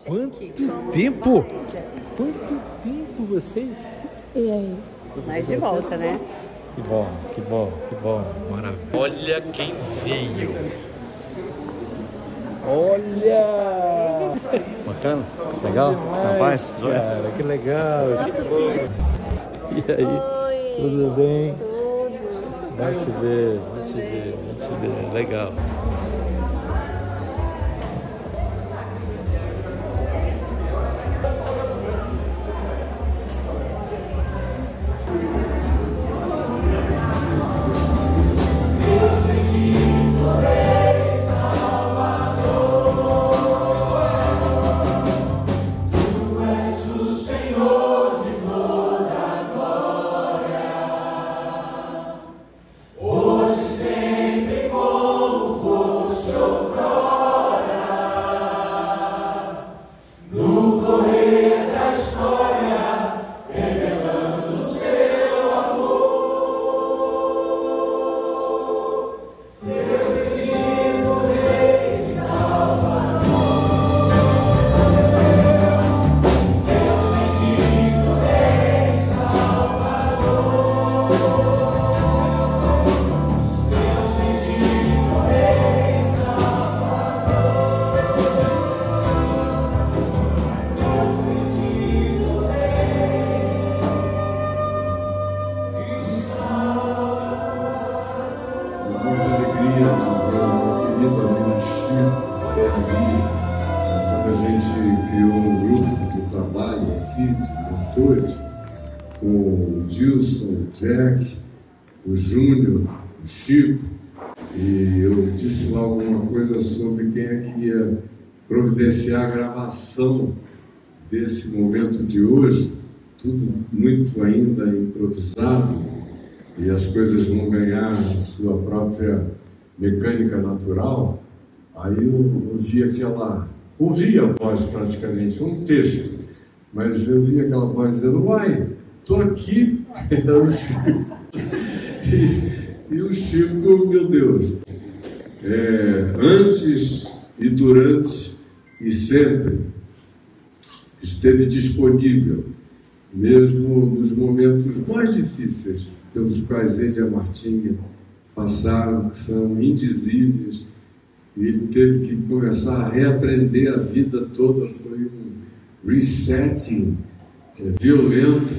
Quanto tempo? Quanto tempo vocês? E aí? Mais de volta, né? Que bom, que bom, que bom. Maravilha. Olha quem veio. Olha! Bacana? Legal? Rapaz, cara, que legal. Nosso filho. E aí? Oi. Tudo bem? Tudo. Vai te ver, vai te ver, vai te ver. Legal. Quando a gente criou um grupo de trabalho aqui, de mentores, com o Gilson, o Jack, o Júnior, o Chico, e eu disse lá alguma coisa sobre quem é que ia providenciar a gravação desse momento de hoje, tudo muito ainda improvisado, e as coisas vão ganhar a sua própria mecânica natural. Aí eu ouvi a voz praticamente, um texto, mas eu vi aquela voz dizendo: uai, estou aqui. Era o Chico. E o Chico, meu Deus, antes e durante e sempre esteve disponível, mesmo nos momentos mais difíceis pelos quais ele e a Martinha passaram, que são indizíveis. E ele teve que começar a reaprender a vida toda. Foi um resetting violento,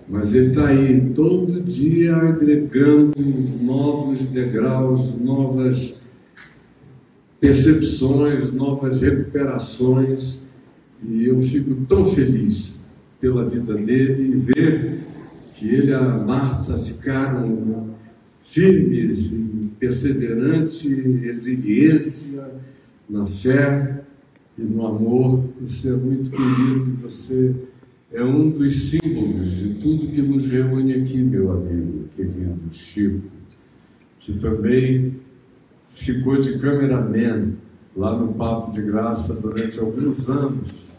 mas ele está aí todo dia agregando novos degraus, novas percepções, novas recuperações, e eu fico tão feliz pela vida dele e ver que ele e a Marta ficaram firmes e perseverantes, resiliência na fé e no amor. Você é muito querido e você é um dos símbolos de tudo que nos reúne aqui, meu amigo querido Chico, que também ficou de cameraman lá no Papo de Graça durante alguns anos,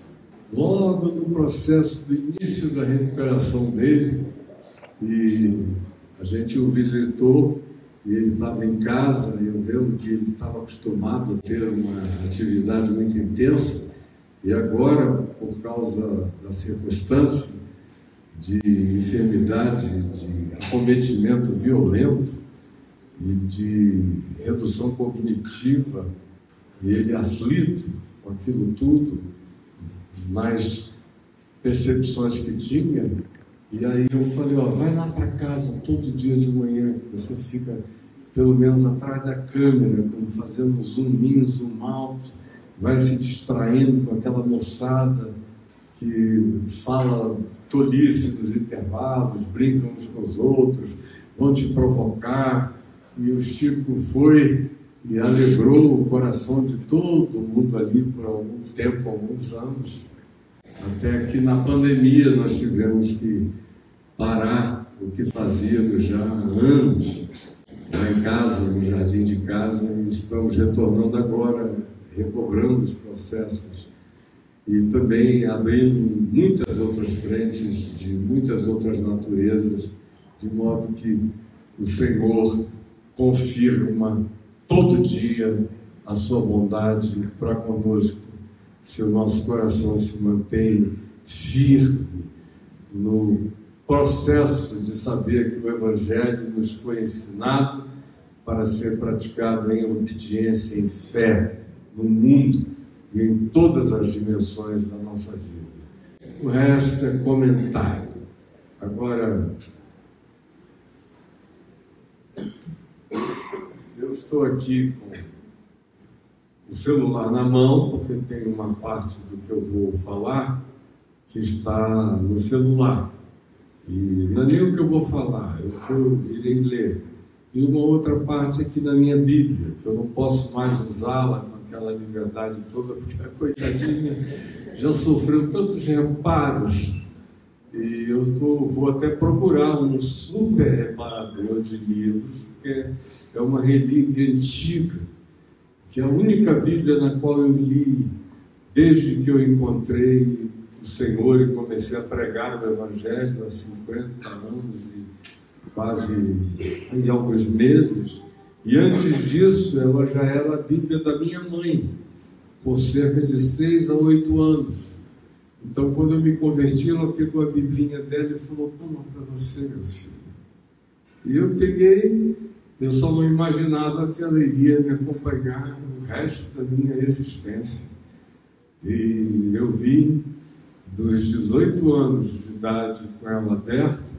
logo no processo do início da recuperação dele, e a gente o visitou e ele estava em casa, e eu vendo que ele estava acostumado a ter uma atividade muito intensa, e agora, por causa da circunstância de enfermidade, de acometimento violento e de redução cognitiva, e ele aflito com aquilo tudo, mais percepções que tinha. E aí eu falei: vai lá para casa todo dia de manhã, que você fica pelo menos atrás da câmera, como fazendo zoom in, zoom out, vai se distraindo com aquela moçada que fala tolice nos intervalos, brincam uns com os outros, vão te provocar. E o Chico foi e alegrou o coração de todo mundo ali por algum tempo, alguns anos, até que na pandemia nós tivemos que parar o que fazíamos já há anos, lá em casa, no jardim de casa, e estamos retornando agora, recobrando os processos e também abrindo muitas outras frentes de muitas outras naturezas, de modo que o Senhor confirma todo dia a sua bondade para conosco, se o nosso coração se mantém firme no processo de saber que o Evangelho nos foi ensinado para ser praticado em obediência, em fé, no mundo e em todas as dimensões da nossa vida. O resto é comentário. Agora, eu estou aqui com o celular na mão, porque tem uma parte do que eu vou falar que está no celular. E não é nem o que eu vou falar, eu irei ler. E uma outra parte aqui na minha Bíblia, que eu não posso mais usá-la com aquela liberdade toda, porque a coitadinha já sofreu tantos reparos. E eu vou até procurar um super reparador de livros, porque é uma relíquia antiga, que é a única Bíblia na qual eu li desde que eu encontrei o Senhor e comecei a pregar o Evangelho há 50 anos e quase em alguns meses. E antes disso, ela já era a Bíblia da minha mãe, por cerca de 6 a 8 anos. Então, quando eu me converti, ela pegou a biblinha dela e falou: toma para você, meu filho. E eu peguei, eu só não imaginava que ela iria me acompanhar o resto da minha existência. E eu vim dos 18 anos de idade com ela aberta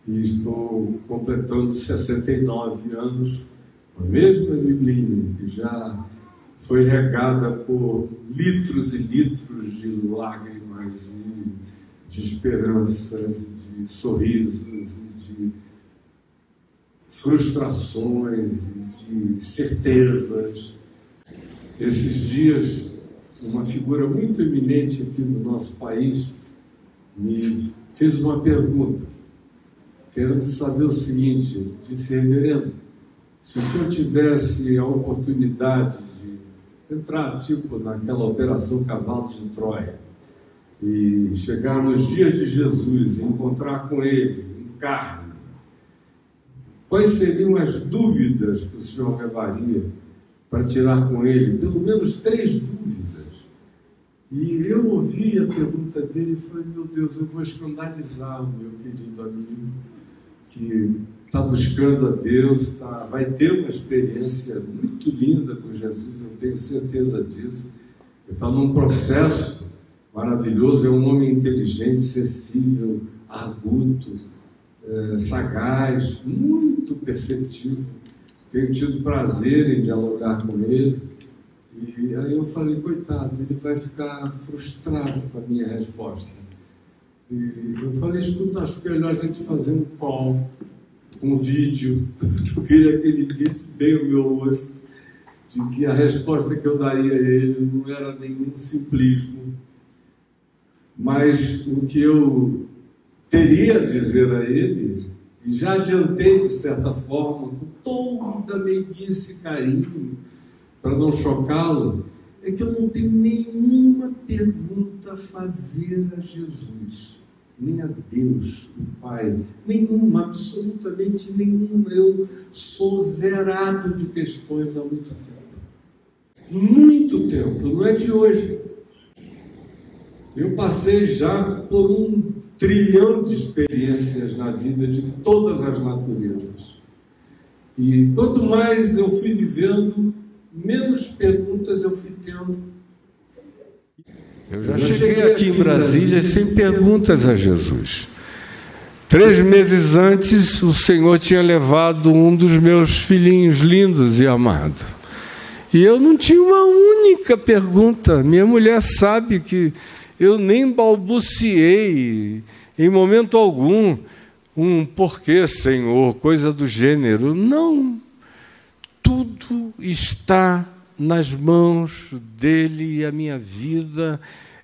e estou completando 69 anos com a mesma biblinha, que já foi regada por litros e litros de lágrimas e de esperanças, e de sorrisos, e de frustrações, e de certezas. Esses dias, uma figura muito eminente aqui no nosso país me fez uma pergunta, querendo saber o seguinte. Disse: reverendo, se o senhor tivesse a oportunidade de entrar, tipo, naquela operação Cavalo de Troia, e chegar nos dias de Jesus, e encontrar com ele em carne, quais seriam as dúvidas que o senhor levaria para tirar com ele? Pelo menos 3 dúvidas. E eu ouvi a pergunta dele e falei: meu Deus, eu vou escandalizar o meu querido amigo que está buscando a Deus, vai ter uma experiência muito linda com Jesus, eu tenho certeza disso. Ele está num processo maravilhoso, é um homem inteligente, sensível, arguto, sagaz, muito perceptivo. Tenho tido prazer em dialogar com ele. E aí eu falei: coitado, ele vai ficar frustrado com a minha resposta. E eu falei: escuta, acho que é melhor a gente fazer um call, um vídeo, porque eu queria que ele visse bem o meu rosto, de que a resposta que eu daria a ele não era nenhum simplismo, mas o que eu teria a dizer a ele, e já adiantei de certa forma, com toda meiguice e carinho, para não chocá-lo, é que eu não tenho nenhuma pergunta a fazer a Jesus, nem a Deus, o Pai, nenhuma, absolutamente nenhuma. Eu sou zerado de questões há muito tempo. Muito tempo, não é de hoje. Eu passei já por 1 trilhão de experiências na vida de todas as naturezas. E quanto mais eu fui vivendo, menos perguntas eu fui tendo. Eu já cheguei aqui em Brasília sem perguntas a Jesus. 3 meses antes, o Senhor tinha levado um dos meus filhinhos lindos e amados. E eu não tinha uma única pergunta. Minha mulher sabe que eu nem balbuciei em momento algum um porquê, Senhor, coisa do gênero. Não. Tudo está nas mãos dele e a minha vida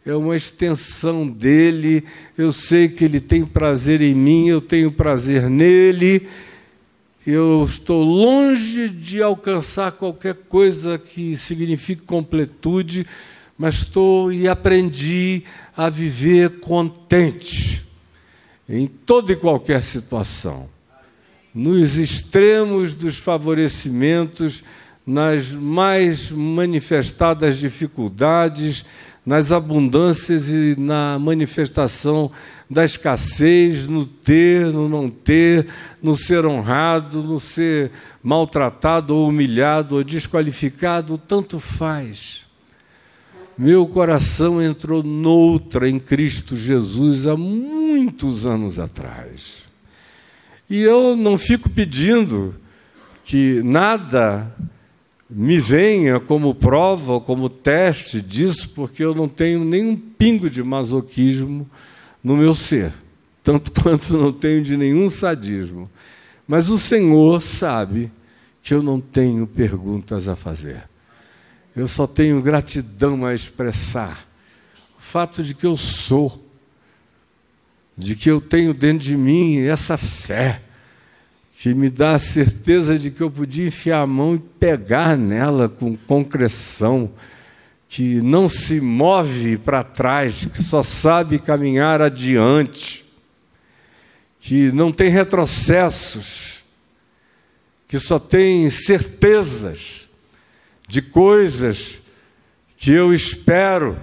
é uma extensão dele. Eu sei que ele tem prazer em mim, eu tenho prazer nele. Eu estou longe de alcançar qualquer coisa que signifique completude, mas estou e aprendi a viver contente em toda e qualquer situação. Nos extremos dos favorecimentos, nas mais manifestadas dificuldades, nas abundâncias e na manifestação da escassez, no ter, no não ter, no ser honrado, no ser maltratado ou humilhado ou desqualificado, tanto faz. Meu coração entrou noutra em Cristo Jesus há muitos anos atrás. E eu não fico pedindo que nada me venha como prova ou como teste disso, porque eu não tenho nenhum pingo de masoquismo no meu ser, tanto quanto não tenho de nenhum sadismo. Mas o Senhor sabe que eu não tenho perguntas a fazer. Eu só tenho gratidão a expressar. O fato de que eu sou, de que eu tenho dentro de mim essa fé, que me dá a certeza de que eu podia enfiar a mão e pegar nela com concreção, que não se move para trás, que só sabe caminhar adiante, que não tem retrocessos, que só tem certezas de coisas que eu espero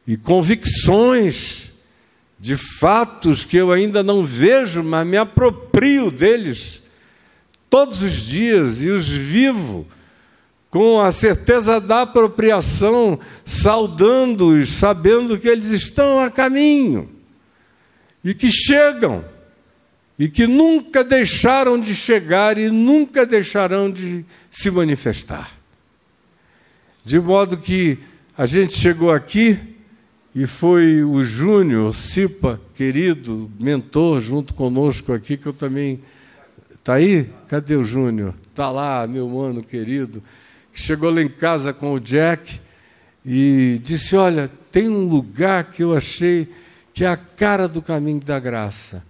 e convicções de fatos que eu ainda não vejo, mas me aproprio deles todos os dias e os vivo com a certeza da apropriação, saudando-os, sabendo que eles estão a caminho e que chegam e que nunca deixaram de chegar e nunca deixarão de se manifestar. De modo que a gente chegou aqui e foi o Júnior Cipa, querido mentor, junto conosco aqui, que eu também... Está aí? Cadê o Júnior? Está lá, meu mano querido, que chegou lá em casa com o Jack e disse, olha, tem um lugar que eu achei que é a cara do caminho da graça.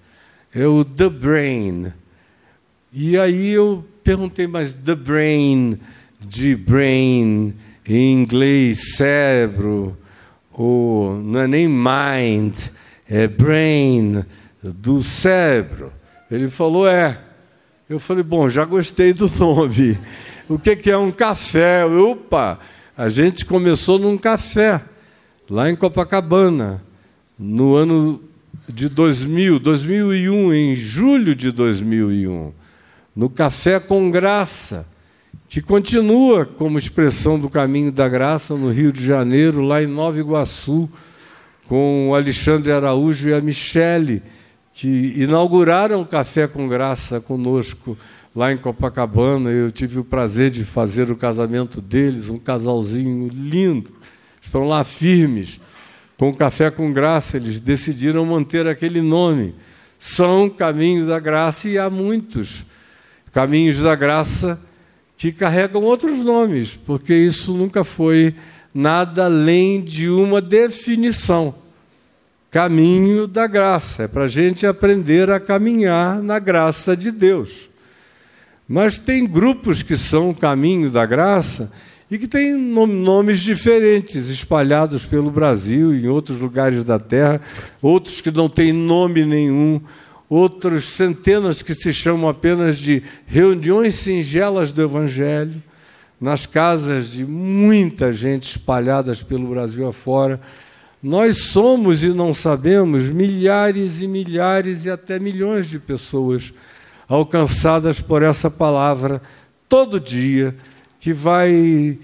É o The Brain. E aí eu perguntei, mas The Brain, de brain, em inglês, cérebro, ou não é nem mind, é brain, do cérebro. Ele falou, é. Eu falei, bom, já gostei do nome. O que é um café? Opa, a gente começou num café, lá em Copacabana, no ano de 2001, em julho de 2001, no Café com Graça, que continua como expressão do Caminho da Graça no Rio de Janeiro, lá em Nova Iguaçu, com o Alexandre Araújo e a Michele, que inauguraram o Café com Graça conosco lá em Copacabana. Eu tive o prazer de fazer o casamento deles, um casalzinho lindo. Estão lá firmes, com o Café com Graça. Eles decidiram manter aquele nome. São Caminhos da Graça, e há muitos Caminhos da Graça que carregam outros nomes, porque isso nunca foi nada além de uma definição. Caminho da graça, é para a gente aprender a caminhar na graça de Deus. Mas tem grupos que são o caminho da graça e que têm nomes diferentes, espalhados pelo Brasil e em outros lugares da terra, outros que não têm nome nenhum, outros centenas que se chamam apenas de reuniões singelas do Evangelho, nas casas de muita gente espalhadas pelo Brasil afora. Nós somos, e não sabemos, milhares e milhares e até milhões de pessoas alcançadas por essa palavra todo dia, que vai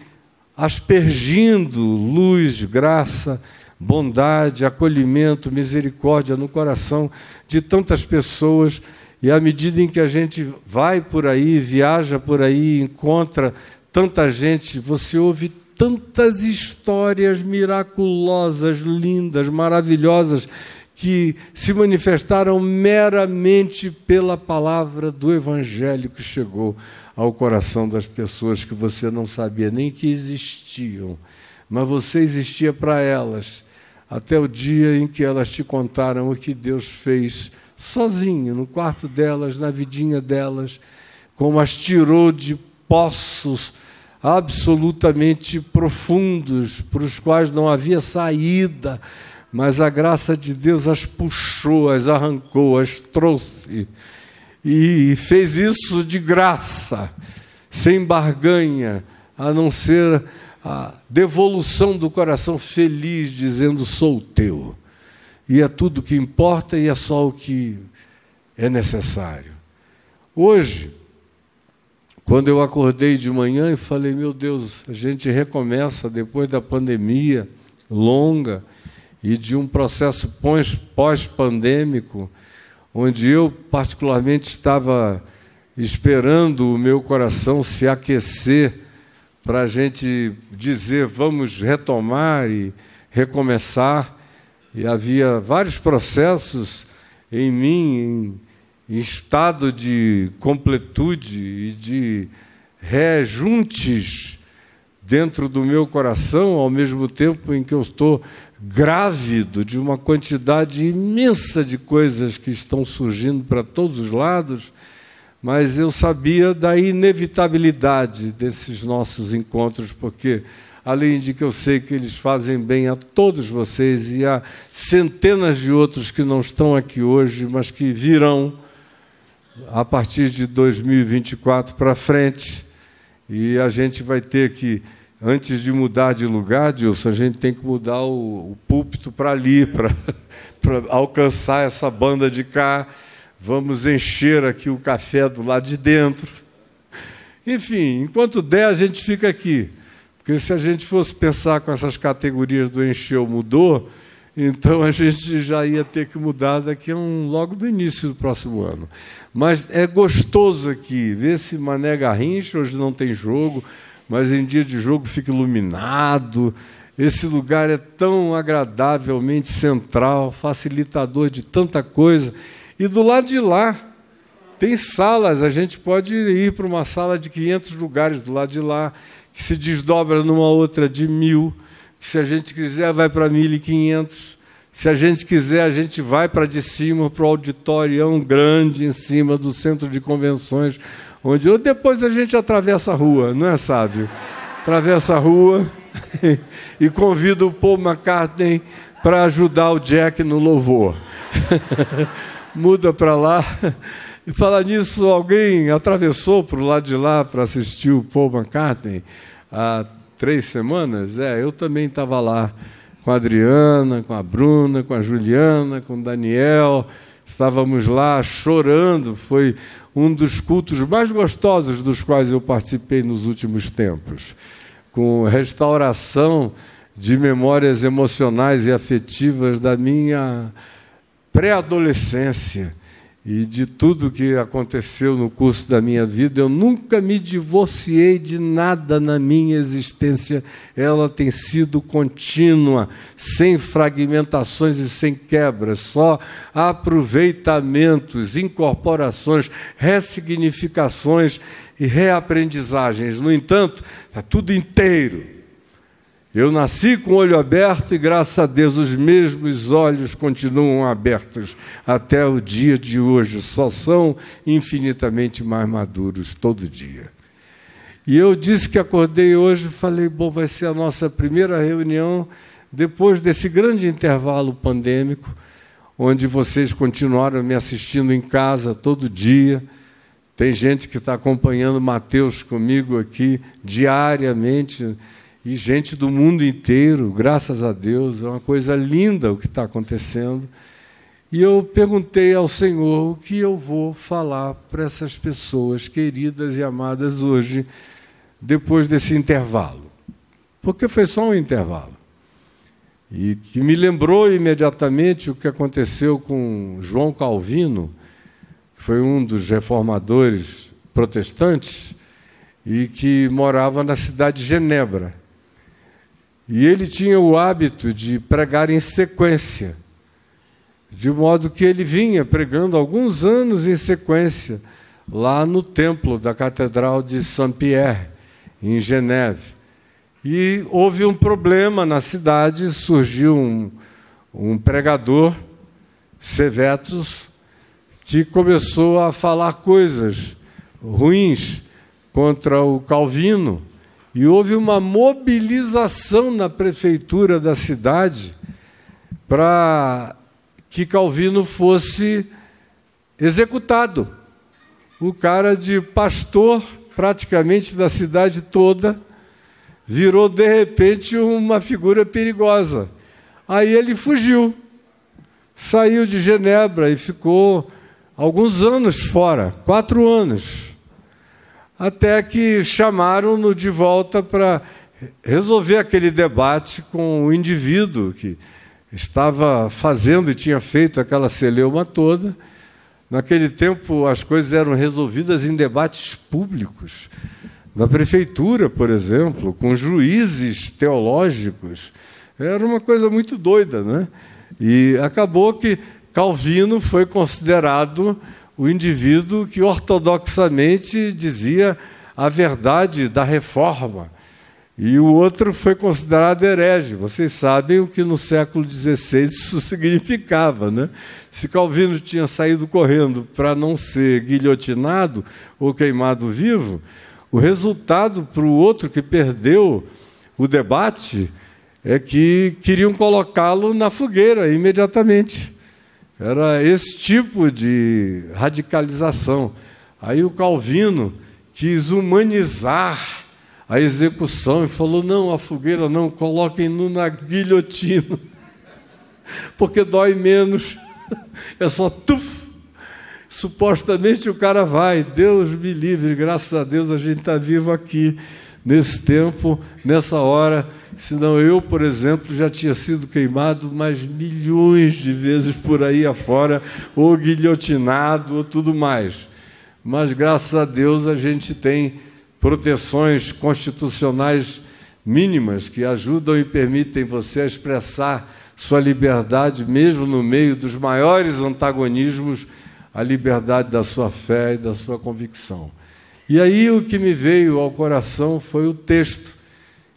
aspergindo luz, graça, bondade, acolhimento, misericórdia no coração de tantas pessoas. E à medida em que a gente vai por aí, viaja por aí, encontra tanta gente, você ouve tantas histórias miraculosas, lindas, maravilhosas, que se manifestaram meramente pela palavra do Evangelho que chegou ao coração das pessoas que você não sabia nem que existiam, mas você existia para elas, até o dia em que elas te contaram o que Deus fez sozinho, no quarto delas, na vidinha delas, como as tirou de poços absolutamente profundos, para os quais não havia saída, mas a graça de Deus as puxou, as arrancou, as trouxe, e fez isso de graça, sem barganha, a não ser a devolução do coração feliz, dizendo: sou teu. E é tudo que importa e é só o que é necessário. Hoje, quando eu acordei de manhã e falei: meu Deus, a gente recomeça depois da pandemia longa e de um processo pós-pandêmico, onde eu particularmente estava esperando o meu coração se aquecer para a gente dizer: vamos retomar e recomeçar. E havia vários processos em mim, em estado de completude e de reajuntes dentro do meu coração, ao mesmo tempo em que eu estou grávido de uma quantidade imensa de coisas que estão surgindo para todos os lados, mas eu sabia da inevitabilidade desses nossos encontros, porque, além de que eu sei que eles fazem bem a todos vocês e a centenas de outros que não estão aqui hoje, mas que virão a partir de 2024 para frente, e a gente vai ter que, antes de mudar de lugar, Dilson, a gente tem que mudar o púlpito para ali, para alcançar essa banda de cá. Vamos encher aqui o café do lado de dentro. Enfim, enquanto der, a gente fica aqui. Porque se a gente fosse pensar com essas categorias do encheu, mudou, então a gente já ia ter que mudar daqui logo no início do próximo ano. Mas é gostoso aqui, ver esse Mané Garrincha. Hoje não tem jogo, mas em dia de jogo fica iluminado. Esse lugar é tão agradavelmente central, facilitador de tanta coisa. E do lado de lá tem salas, a gente pode ir para uma sala de 500 lugares do lado de lá, que se desdobra numa outra de 1.000, que se a gente quiser vai para 1.500, se a gente quiser a gente vai para de cima, para o auditorião grande em cima do centro de convenções, onde depois a gente atravessa a rua, não é, Sábio? Atravessa a rua e convida o Paul McCartney para ajudar o Jack no louvor. Muda para lá. E falar nisso, alguém atravessou para o lado de lá para assistir o Paul McCartney há 3 semanas? Eu também estava lá com a Adriana, com a Bruna, com a Juliana, com o Daniel. Estávamos lá chorando. Foi um dos cultos mais gostosos dos quais eu participei nos últimos tempos, com restauração de memórias emocionais e afetivas da minha pré-adolescência e de tudo que aconteceu no curso da minha vida. Eu nunca me divorciei de nada na minha existência. Ela tem sido contínua, sem fragmentações e sem quebras, só aproveitamentos, incorporações, ressignificações e reaprendizagens. No entanto, está tudo inteiro. Eu nasci com o olho aberto e, graças a Deus, os mesmos olhos continuam abertos até o dia de hoje. Só são infinitamente mais maduros todo dia. E eu disse que acordei hoje e falei: bom, vai ser a nossa primeira reunião depois desse grande intervalo pandêmico, onde vocês continuaram me assistindo em casa todo dia. Tem gente que está acompanhando Mateus comigo aqui diariamente, e gente do mundo inteiro, graças a Deus. É uma coisa linda o que está acontecendo. E eu perguntei ao Senhor o que eu vou falar para essas pessoas queridas e amadas hoje, depois desse intervalo. Porque foi só um intervalo. E que me lembrou imediatamente o que aconteceu com João Calvino, que foi um dos reformadores protestantes e que morava na cidade de Genebra. E ele tinha o hábito de pregar em sequência, de modo que ele vinha pregando alguns anos em sequência, lá no templo da Catedral de Saint-Pierre, em Geneve. E houve um problema na cidade, surgiu um pregador, Servetus, que começou a falar coisas ruins contra o Calvino. E houve uma mobilização na prefeitura da cidade para que Calvino fosse executado. O cara de pastor, praticamente da cidade toda, virou, de repente, uma figura perigosa. Aí ele fugiu, saiu de Genebra e ficou alguns anos fora, 4 anos, até que chamaram-no de volta para resolver aquele debate com o indivíduo que estava fazendo e tinha feito aquela celeuma toda. Naquele tempo, as coisas eram resolvidas em debates públicos, na prefeitura, por exemplo, com juízes teológicos. Era uma coisa muito doida, né? E acabou que Calvino foi considerado o indivíduo que ortodoxamente dizia a verdade da reforma. E o outro foi considerado herege. Vocês sabem o que no século XVI isso significava, né? Se Calvino tinha saído correndo para não ser guilhotinado ou queimado vivo, o resultado para o outro que perdeu o debate é que queriam colocá-lo na fogueira imediatamente. Era esse tipo de radicalização. Aí o Calvino quis humanizar a execução e falou, não, a fogueira não, coloquem-no na guilhotina, porque dói menos, é só tuf. Supostamente o cara vai, Deus me livre, graças a Deus a gente está vivo aqui, nesse tempo, nessa hora, senão eu, por exemplo, já tinha sido queimado mais milhões de vezes por aí afora, ou guilhotinado, ou tudo mais. Mas, graças a Deus, a gente tem proteções constitucionais mínimas que ajudam e permitem você expressar sua liberdade, mesmo no meio dos maiores antagonismos, a liberdade da sua fé e da sua convicção. E aí o que me veio ao coração foi o texto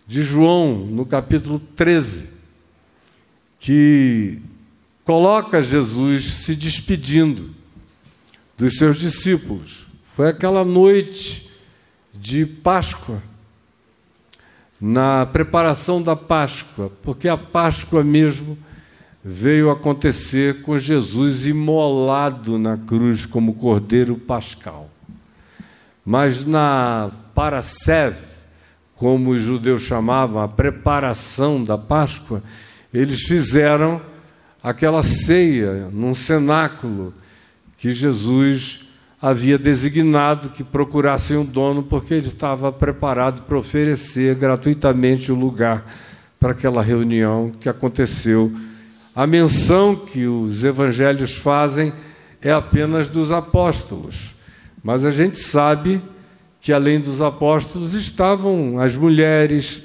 de João, no capítulo 13, que coloca Jesus se despedindo dos seus discípulos. Foi aquela noite de Páscoa, na preparação da Páscoa, porque a Páscoa mesmo veio acontecer com Jesus imolado na cruz como cordeiro pascal. Mas na Parasev, como os judeus chamavam, a preparação da Páscoa, eles fizeram aquela ceia num cenáculo que Jesus havia designado que procurassem um dono, porque ele estava preparado para oferecer gratuitamente o lugar para aquela reunião que aconteceu. A menção que os evangelhos fazem é apenas dos apóstolos, mas a gente sabe que, além dos apóstolos, estavam as mulheres,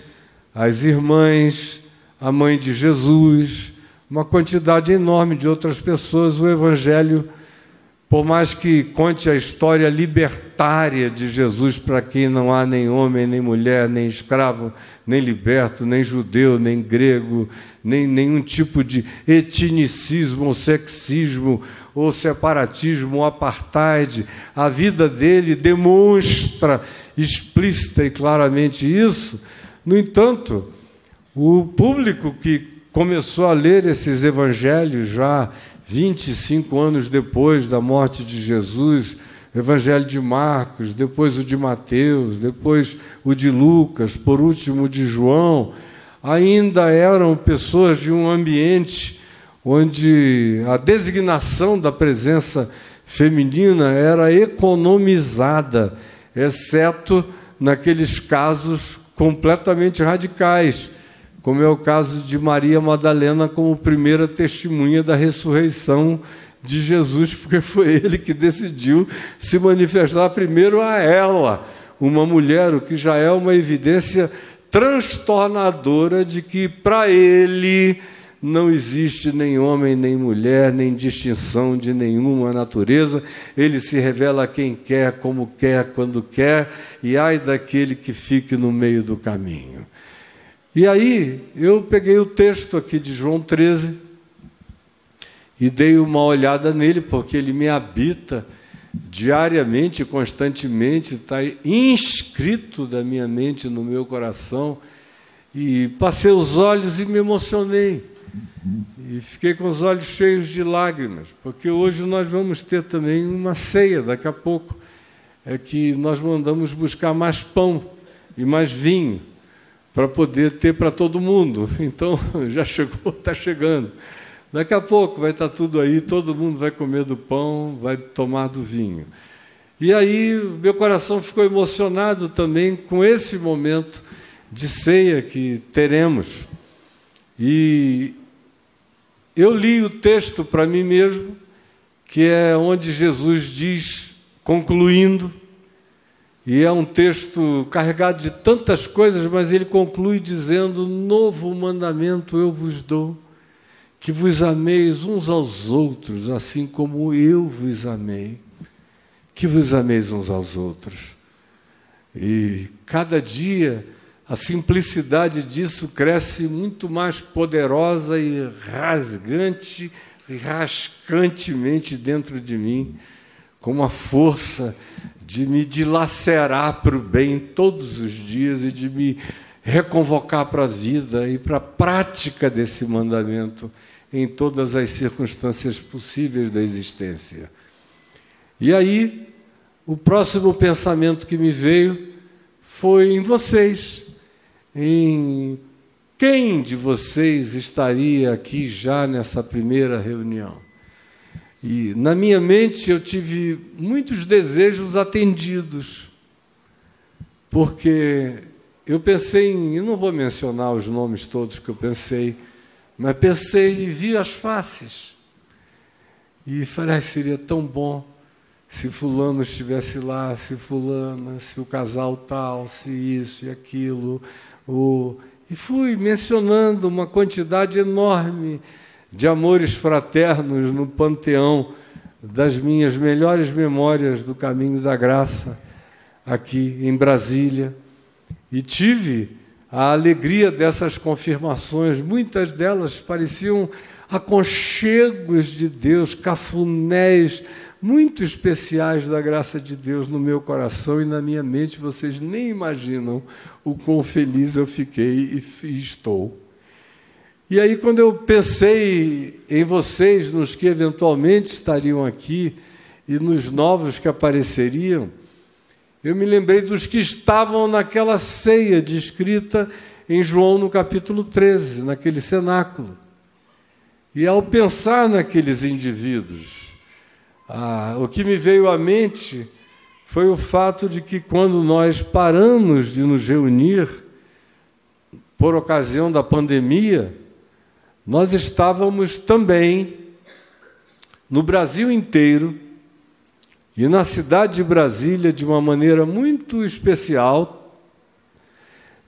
as irmãs, a mãe de Jesus, uma quantidade enorme de outras pessoas. O evangelho, por mais que conte a história libertária de Jesus, para quem não há nem homem, nem mulher, nem escravo, nem liberto, nem judeu, nem grego, nem nenhum tipo de etnicismo ou sexismo ou separatismo ou apartheid, a vida dele demonstra explícita e claramente isso. No entanto, o público que começou a ler esses evangelhos já 25 anos depois da morte de Jesus, o Evangelho de Marcos, depois o de Mateus, depois o de Lucas, por último o de João, ainda eram pessoas de um ambiente onde a designação da presença feminina era economizada, exceto naqueles casos completamente radicais, como é o caso de Maria Madalena como primeira testemunha da ressurreição de Jesus, porque foi ele que decidiu se manifestar primeiro a ela, uma mulher, o que já é uma evidência transtornadora de que para ele não existe nem homem, nem mulher, nem distinção de nenhuma natureza. Ele se revela a quem quer, como quer, quando quer, e ai daquele que fique no meio do caminho. E aí eu peguei o texto aqui de João 13 e dei uma olhada nele, porque ele me habita diariamente, constantemente, está inscrito da minha mente no meu coração, e passei os olhos e me emocionei, e fiquei com os olhos cheios de lágrimas, porque hoje nós vamos ter também uma ceia, daqui a pouco, é que nós mandamos buscar mais pão e mais vinho, para poder ter para todo mundo. Então, já chegou, está chegando. Daqui a pouco vai estar tudo aí, todo mundo vai comer do pão, vai tomar do vinho. E aí, meu coração ficou emocionado também com esse momento de ceia que teremos. E eu li o texto para mim mesmo, que é onde Jesus diz, concluindo, e é um texto carregado de tantas coisas, mas ele conclui dizendo: novo mandamento eu vos dou, que vos ameis uns aos outros, assim como eu vos amei, que vos ameis uns aos outros. E cada dia a simplicidade disso cresce muito mais poderosa e rasgante, e rascantemente dentro de mim, com uma força de me dilacerar para o bem todos os dias e de me reconvocar para a vida e para a prática desse mandamento em todas as circunstâncias possíveis da existência. E aí, o próximo pensamento que me veio foi em vocês. Em quem de vocês estaria aqui já nessa primeira reunião? E na minha mente eu tive muitos desejos atendidos, porque eu pensei eu não vou mencionar os nomes todos que eu pensei, mas pensei e vi as faces. E falei, seria tão bom se fulano estivesse lá, se fulana, se o casal tal, se isso e aquilo. E fui mencionando uma quantidade enorme de amores fraternos no panteão das minhas melhores memórias do Caminho da Graça, aqui em Brasília. E tive a alegria dessas confirmações. Muitas delas pareciam aconchegos de Deus, cafunés muito especiais da graça de Deus no meu coração e na minha mente. Vocês nem imaginam o quão feliz eu fiquei e estou. E aí, quando eu pensei em vocês, nos que eventualmente estariam aqui e nos novos que apareceriam, eu me lembrei dos que estavam naquela ceia descrita em João no capítulo 13, naquele cenáculo. E ao pensar naqueles indivíduos, o que me veio à mente foi o fato de que, quando nós paramos de nos reunir, por ocasião da pandemia, nós estávamos também no Brasil inteiro e na cidade de Brasília, de uma maneira muito especial,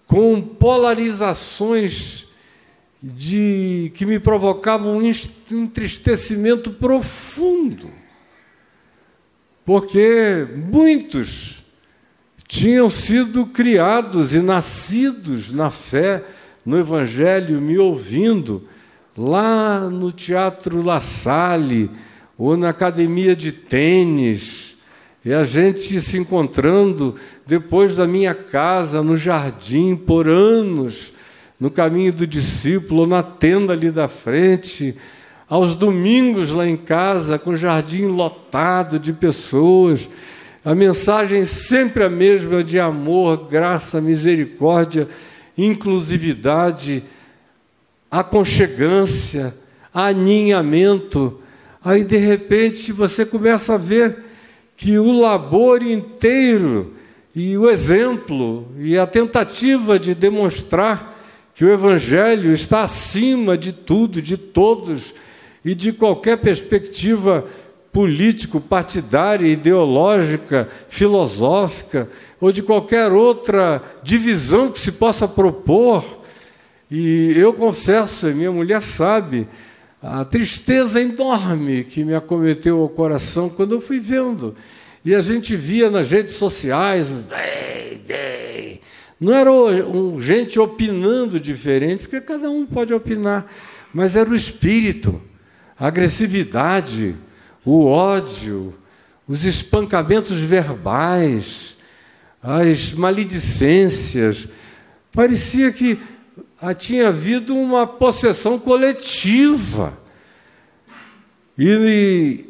com polarizações que me provocavam um entristecimento profundo, porque muitos tinham sido criados e nascidos na fé, no Evangelho, me ouvindo lá no Teatro La Salle ou na academia de tênis, e a gente se encontrando depois da minha casa, no jardim, por anos, no Caminho do Discípulo, ou na tenda ali da frente, aos domingos lá em casa, com o jardim lotado de pessoas, a mensagem sempre a mesma de amor, graça, misericórdia, inclusividade, aconchegância, aninhamento. Aí, de repente, você começa a ver que o labor inteiro e o exemplo e a tentativa de demonstrar que o Evangelho está acima de tudo, de todos, e de qualquer perspectiva político-partidária, ideológica, filosófica, ou de qualquer outra divisão que se possa propor. E eu confesso, e minha mulher sabe, a tristeza enorme que me acometeu ao coração quando eu fui vendo. E a gente via nas redes sociais, não era gente opinando diferente, porque cada um pode opinar, mas era o espírito, a agressividade, o ódio, os espancamentos verbais, as maledicências. Parecia que tinha havido uma possessão coletiva. E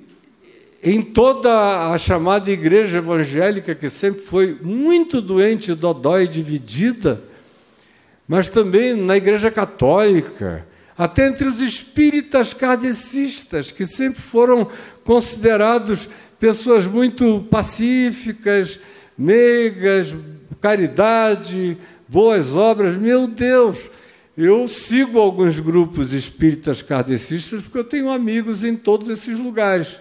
em toda a chamada igreja evangélica, que sempre foi muito doente, dodói e dividida, mas também na Igreja Católica, até entre os espíritas kardecistas, que sempre foram considerados pessoas muito pacíficas, meigas, caridade, boas obras. Meu Deus, eu sigo alguns grupos espíritas kardecistas porque eu tenho amigos em todos esses lugares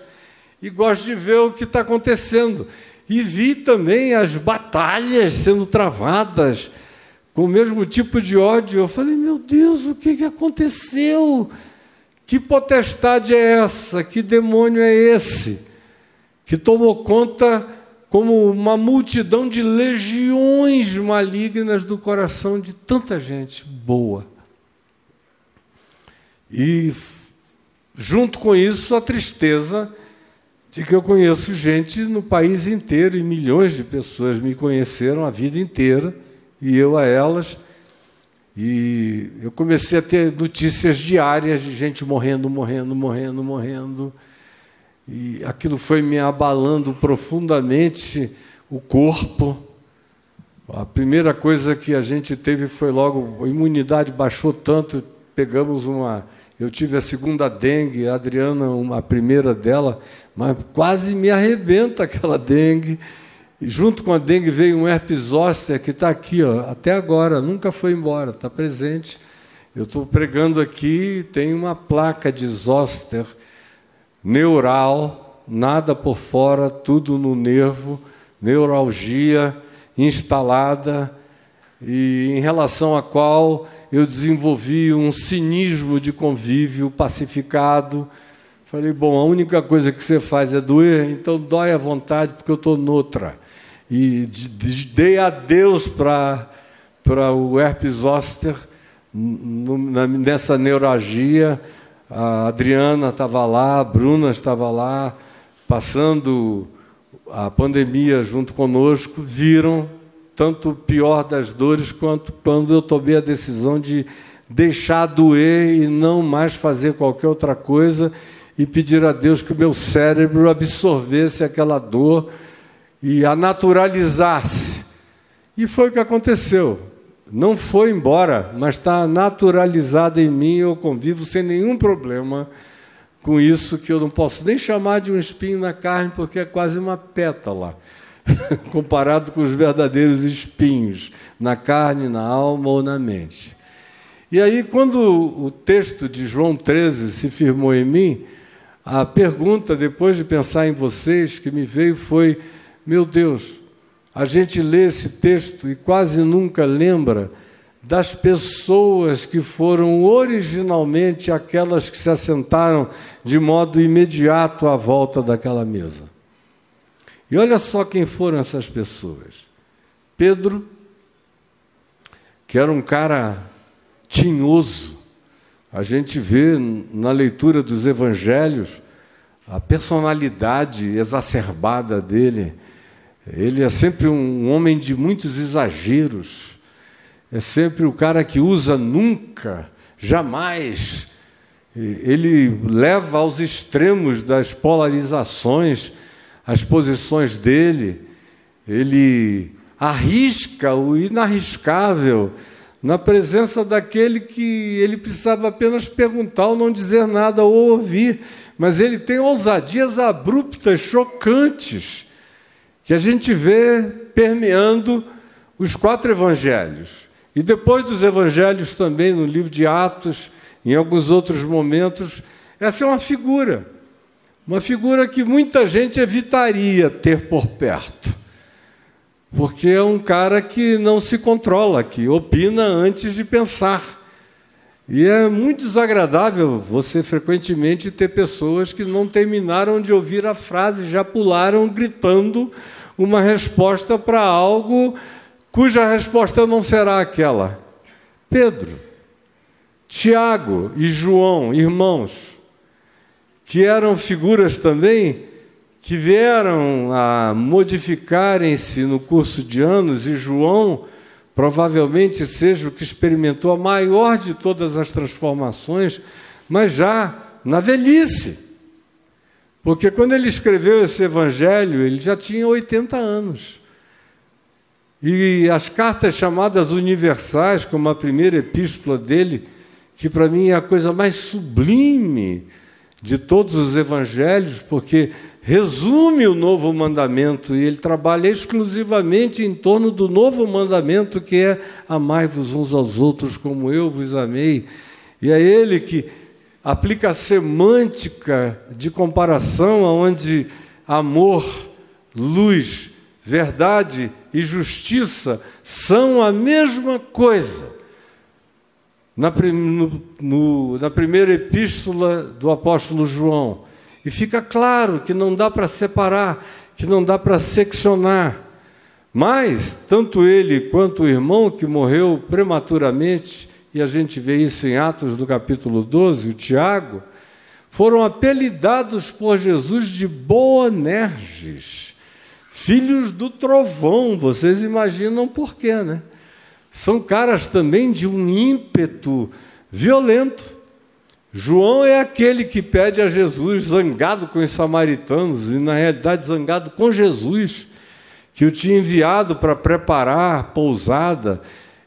e gosto de ver o que está acontecendo. E vi também as batalhas sendo travadas com o mesmo tipo de ódio. Eu falei, meu Deus, o que aconteceu? Que potestade é essa? Que demônio é esse? Que tomou conta como uma multidão de legiões malignas do coração de tanta gente boa. E, junto com isso, a tristeza de que eu conheço gente no país inteiro, e milhões de pessoas me conheceram a vida inteira, e eu a elas. E eu comecei a ter notícias diárias de gente morrendo. E aquilo foi me abalando profundamente o corpo. A primeira coisa que a gente teve foi logo, a imunidade baixou tanto, pegamos eu tive a segunda dengue, a Adriana, a primeira dela, mas quase me arrebenta aquela dengue. E junto com a dengue veio um herpes zoster, que está aqui, até agora, nunca foi embora, está presente. Eu estou pregando aqui, tem uma placa de zoster neural, nada por fora, tudo no nervo, neuralgia instalada, e em relação à qual eu desenvolvi um cinismo de convívio pacificado. Falei, bom, a única coisa que você faz é doer, então dói à vontade, porque eu estou noutra. E dei adeus para o herpes zoster nessa neuralgia. A Adriana estava lá, a Bruna estava lá, passando a pandemia junto conosco, viram tanto o pior das dores quanto quando eu tomei a decisão de deixar doer e não mais fazer qualquer outra coisa e pedir a Deus que o meu cérebro absorvesse aquela dor e a naturalizasse. E foi o que aconteceu. Não foi embora, mas está naturalizada em mim, eu convivo sem nenhum problema com isso, que eu não posso nem chamar de um espinho na carne, porque é quase uma pétala, comparado com os verdadeiros espinhos, na carne, na alma ou na mente. E aí, quando o texto de João 13 se firmou em mim, a pergunta, depois de pensar em vocês, que me veio foi, meu Deus, a gente lê esse texto e quase nunca lembra das pessoas que foram originalmente aquelas que se assentaram de modo imediato à volta daquela mesa. E olha só quem foram essas pessoas. Pedro, que era um cara tinhoso. A gente vê na leitura dos evangelhos a personalidade exacerbada dele. Ele é sempre um homem de muitos exageros. É sempre o cara que usa nunca, jamais. Ele leva aos extremos das polarizações as posições dele. Ele arrisca o inarriscável na presença daquele que ele precisava apenas perguntar ou não dizer nada ou ouvir. Mas ele tem ousadias abruptas, chocantes, que a gente vê permeando os 4 evangelhos. E depois dos evangelhos também, no livro de Atos, em alguns outros momentos, essa é uma figura que muita gente evitaria ter por perto, porque é um cara que não se controla, que opina antes de pensar. E é muito desagradável você frequentemente ter pessoas que não terminaram de ouvir a frase, já pularam gritando uma resposta para algo cuja resposta não será aquela. Pedro, Tiago e João, irmãos, que eram figuras também que vieram a modificarem-se no curso de anos, e João provavelmente seja o que experimentou a maior de todas as transformações, mas já na velhice. Porque quando ele escreveu esse evangelho, ele já tinha 80 anos. E as cartas chamadas universais, como a primeira epístola dele, que para mim é a coisa mais sublime de todos os evangelhos, porque resume o novo mandamento, e ele trabalha exclusivamente em torno do novo mandamento, que é amai-vos uns aos outros como eu vos amei. E é ele que aplica a semântica de comparação, onde amor, luz, verdade e justiça são a mesma coisa. Na primeira epístola do apóstolo João. E fica claro que não dá para separar, que não dá para seccionar. Mas, tanto ele quanto o irmão que morreu prematuramente, e a gente vê isso em Atos do capítulo 12, o Tiago, foram apelidados por Jesus de Boanerges, filhos do trovão. Vocês imaginam por quê, né? São caras também de um ímpeto violento. João é aquele que pede a Jesus, zangado com os samaritanos, e na realidade zangado com Jesus, que o tinha enviado para preparar a pousada.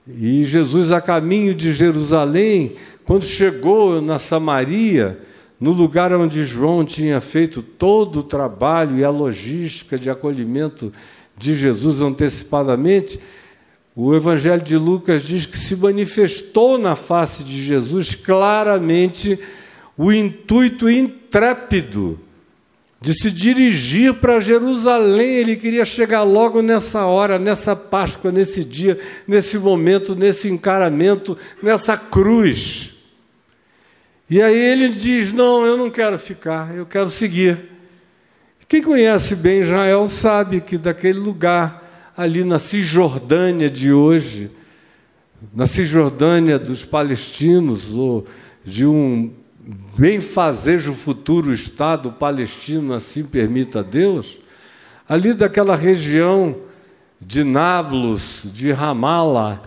E Jesus, a caminho de Jerusalém, quando chegou na Samaria, no lugar onde João tinha feito todo o trabalho e a logística de acolhimento de Jesus antecipadamente, o Evangelho de Lucas diz que se manifestou na face de Jesus claramente o intuito intrépido de se dirigir para Jerusalém. Ele queria chegar logo nessa hora, nessa Páscoa, nesse dia, nesse momento, nesse encaramento, nessa cruz. E aí ele diz, não, eu não quero ficar, eu quero seguir. Quem conhece bem Israel sabe que daquele lugar, ali na Cisjordânia de hoje, na Cisjordânia dos palestinos, ou de um benfazejo futuro Estado palestino, assim permita Deus, ali daquela região de Nablus, de Ramala,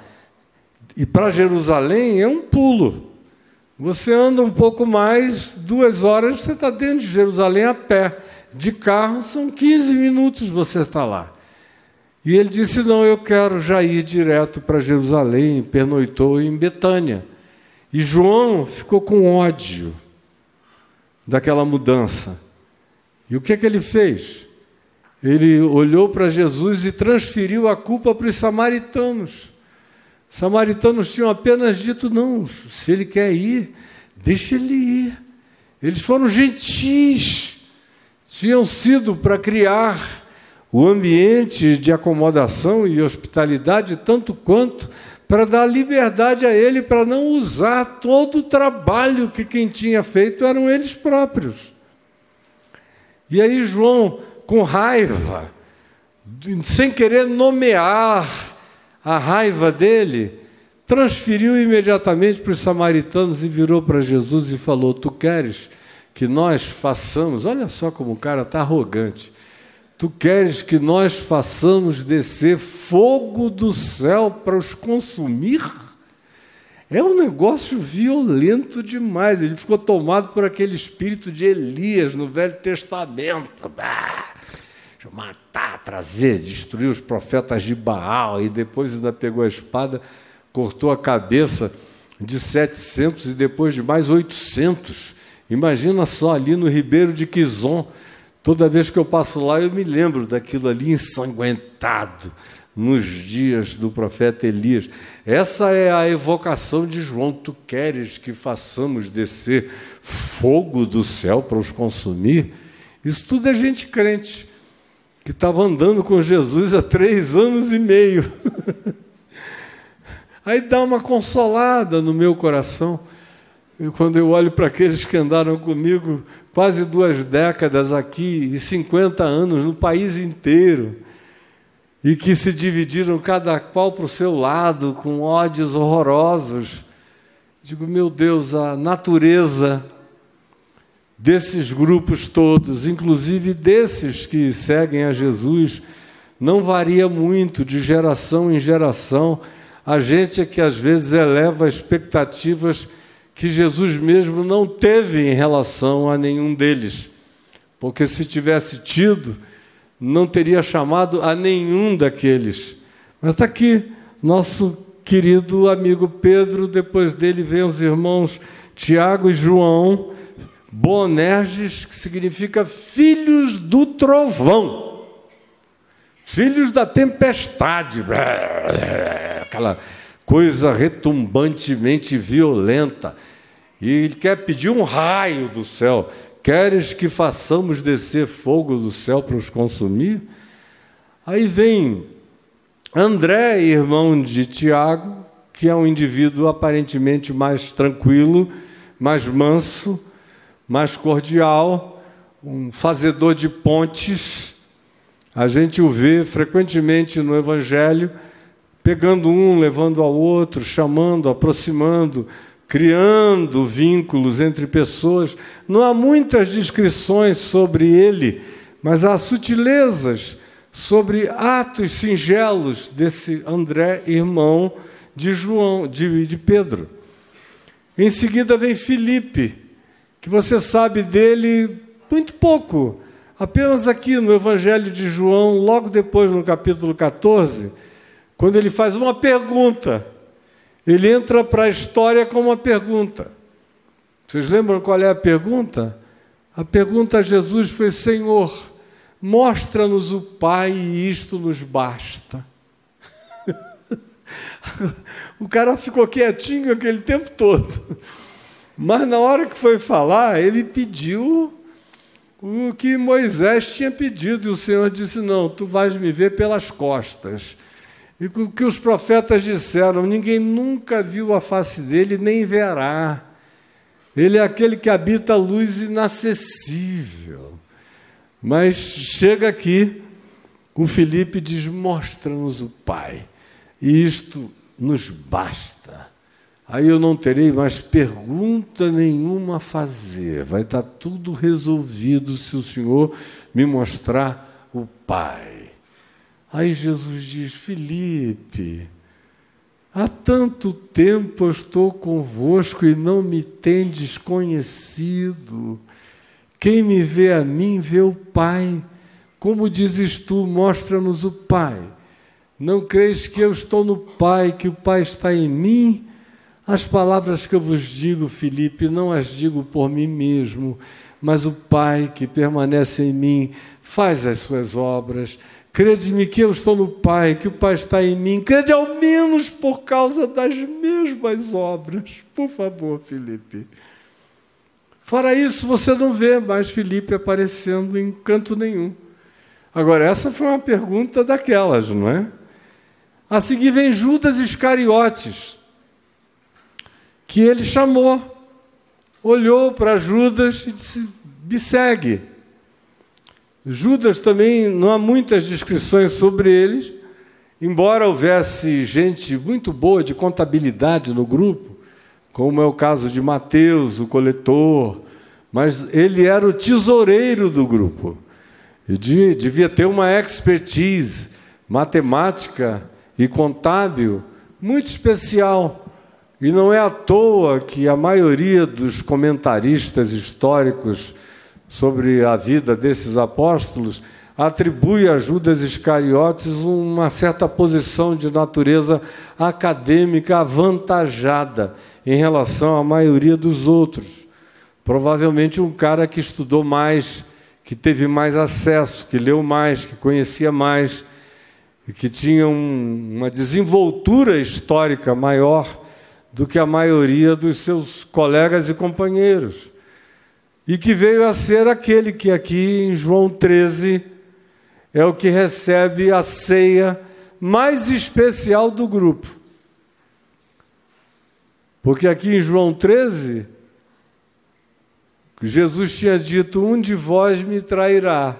e para Jerusalém é um pulo. Você anda um pouco mais, 2 horas, você está dentro de Jerusalém a pé. De carro são 15 minutos, você está lá. E ele disse, não, eu quero já ir direto para Jerusalém, pernoitou em Betânia. E João ficou com ódio daquela mudança. E o que é que ele fez? Ele olhou para Jesus e transferiu a culpa para os samaritanos. Os samaritanos tinham apenas dito, não, se ele quer ir, deixa ele ir. Eles foram gentis, tinham sido para criar o ambiente de acomodação e hospitalidade, tanto quanto para dar liberdade a ele, para não usar todo o trabalho que quem tinha feito eram eles próprios. E aí João, com raiva, sem querer nomear a raiva dele, transferiu imediatamente para os samaritanos e virou para Jesus e falou, tu queres que nós façamos, olha só como o cara está arrogante, tu queres que nós façamos descer fogo do céu para os consumir? É um negócio violento demais. Ele ficou tomado por aquele espírito de Elias no Velho Testamento. Deixa eu matar, trazer, destruir os profetas de Baal. E depois ainda pegou a espada, cortou a cabeça de 700 e depois de mais 800. Imagina só ali no Ribeiro de Quizon. Toda vez que eu passo lá, eu me lembro daquilo ali ensanguentado nos dias do profeta Elias. Essa é a evocação de João. Tu queres que façamos descer fogo do céu para os consumir? Isso tudo é gente crente, que estava andando com Jesus há 3 anos e meio. Aí dá uma consolada no meu coração. E quando eu olho para aqueles que andaram comigo quase 2 décadas aqui e 50 anos no país inteiro, e que se dividiram cada qual para o seu lado, com ódios horrorosos, digo, meu Deus, a natureza desses grupos todos, inclusive desses que seguem a Jesus, não varia muito de geração em geração. A gente é que às vezes eleva expectativas que Jesus mesmo não teve em relação a nenhum deles, porque se tivesse tido, não teria chamado a nenhum daqueles. Mas está aqui, nosso querido amigo Pedro, depois dele vem os irmãos Tiago e João, Boanerges, que significa filhos do trovão, filhos da tempestade, aquela coisa retumbantemente violenta. E ele quer pedir um raio do céu. Queres que façamos descer fogo do céu para os consumir? Aí vem André, irmão de Tiago, que é um indivíduo aparentemente mais tranquilo, mais manso, mais cordial, um fazedor de pontes. A gente o vê frequentemente no Evangelho, pegando um, levando ao outro, chamando, aproximando, criando vínculos entre pessoas. Não há muitas descrições sobre ele, mas há sutilezas sobre atos singelos desse André, irmão de João, de Pedro. Em seguida vem Filipe, que você sabe dele muito pouco, apenas aqui no Evangelho de João, logo depois no capítulo 14, quando ele faz uma pergunta. Ele entra para a história com uma pergunta. Vocês lembram qual é a pergunta? A pergunta a Jesus foi: Senhor, mostra-nos o Pai e isto nos basta. O cara ficou quietinho aquele tempo todo. Mas na hora que foi falar, ele pediu o que Moisés tinha pedido. E o Senhor disse: não, tu vais me ver pelas costas. E o que os profetas disseram: ninguém nunca viu a face dele, nem verá. Ele é aquele que habita a luz inacessível. Mas chega aqui, o Filipe diz: mostra-nos o Pai, e isto nos basta. Aí eu não terei mais pergunta nenhuma a fazer, vai estar tudo resolvido se o Senhor me mostrar o Pai. Aí Jesus diz: Filipe, há tanto tempo eu estou convosco e não me tendes conhecido. Quem me vê a mim, vê o Pai. Como dizes tu, mostra-nos o Pai. Não creis que eu estou no Pai, que o Pai está em mim? As palavras que eu vos digo, Filipe, não as digo por mim mesmo, mas o Pai que permanece em mim faz as suas obras. Crede-me que eu estou no Pai, que o Pai está em mim. Crede ao menos por causa das mesmas obras. Por favor, Filipe. Fora isso, você não vê mais Filipe aparecendo em canto nenhum. Agora, essa foi uma pergunta daquelas, não é? A seguir vem Judas Iscariotes, que ele chamou, olhou para Judas e disse: me segue. Judas também, não há muitas descrições sobre eles, embora houvesse gente muito boa de contabilidade no grupo, como é o caso de Mateus, o coletor, mas ele era o tesoureiro do grupo. E devia ter uma expertise matemática e contábil muito especial. E não é à toa que a maioria dos comentaristas históricos sobre a vida desses apóstolos atribui a Judas Iscariotes uma certa posição de natureza acadêmica avantajada em relação à maioria dos outros. Provavelmente um cara que estudou mais, que teve mais acesso, que leu mais, que conhecia mais, e que tinha uma desenvoltura histórica maior do que a maioria dos seus colegas e companheiros. E que veio a ser aquele que aqui em João 13 é o que recebe a ceia mais especial do grupo. Porque aqui em João 13, Jesus tinha dito: um de vós me trairá.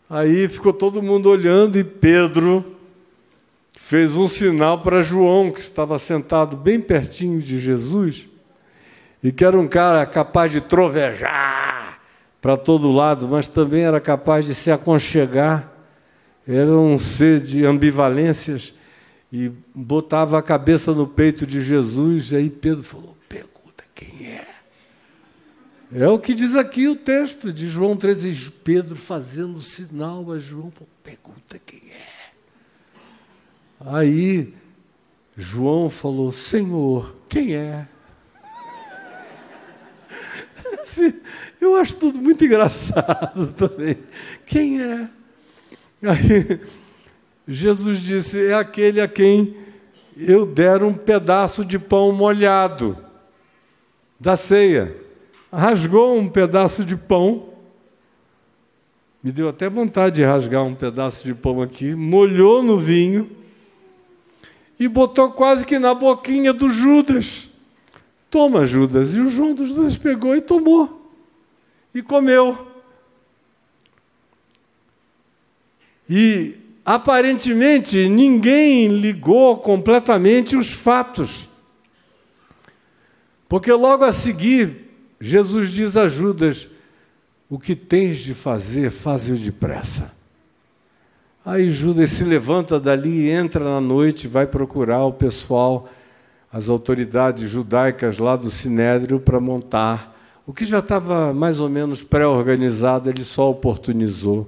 Aí ficou todo mundo olhando e Pedro fez um sinal para João, que estava sentado bem pertinho de Jesus, e que era um cara capaz de trovejar para todo lado, mas também era capaz de se aconchegar. Era um ser de ambivalências, e botava a cabeça no peito de Jesus. Aí Pedro falou: pergunta quem é. É o que diz aqui o texto de João 13, Pedro fazendo sinal a João, falou: pergunta quem é. Aí João falou: Senhor, quem é? Eu acho tudo muito engraçado também. Quem é? Aí Jesus disse: é aquele a quem eu der um pedaço de pão molhado da ceia. Rasgou um pedaço de pão, me deu até vontade de rasgar um pedaço de pão aqui, molhou no vinho e botou quase que na boquinha do Judas. Toma, Judas. E o João dos Judas pegou e tomou e comeu. E aparentemente ninguém ligou completamente os fatos, porque logo a seguir Jesus diz a Judas: o que tens de fazer, faze-o depressa. Aí Judas se levanta dali, entra na noite, vai procurar o pessoal, as autoridades judaicas lá do Sinédrio, para montar. O que já estava mais ou menos pré-organizado, ele só oportunizou.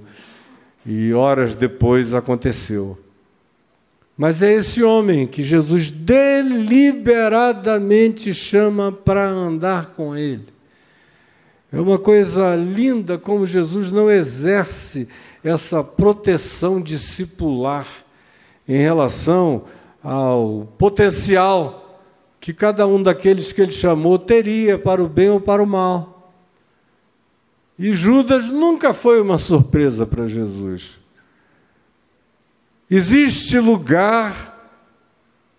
E horas depois aconteceu. Mas é esse homem que Jesus deliberadamente chama para andar com ele. É uma coisa linda como Jesus não exerce essa proteção discipular em relação ao potencial que cada um daqueles que ele chamou teria para o bem ou para o mal. E Judas nunca foi uma surpresa para Jesus. Existe lugar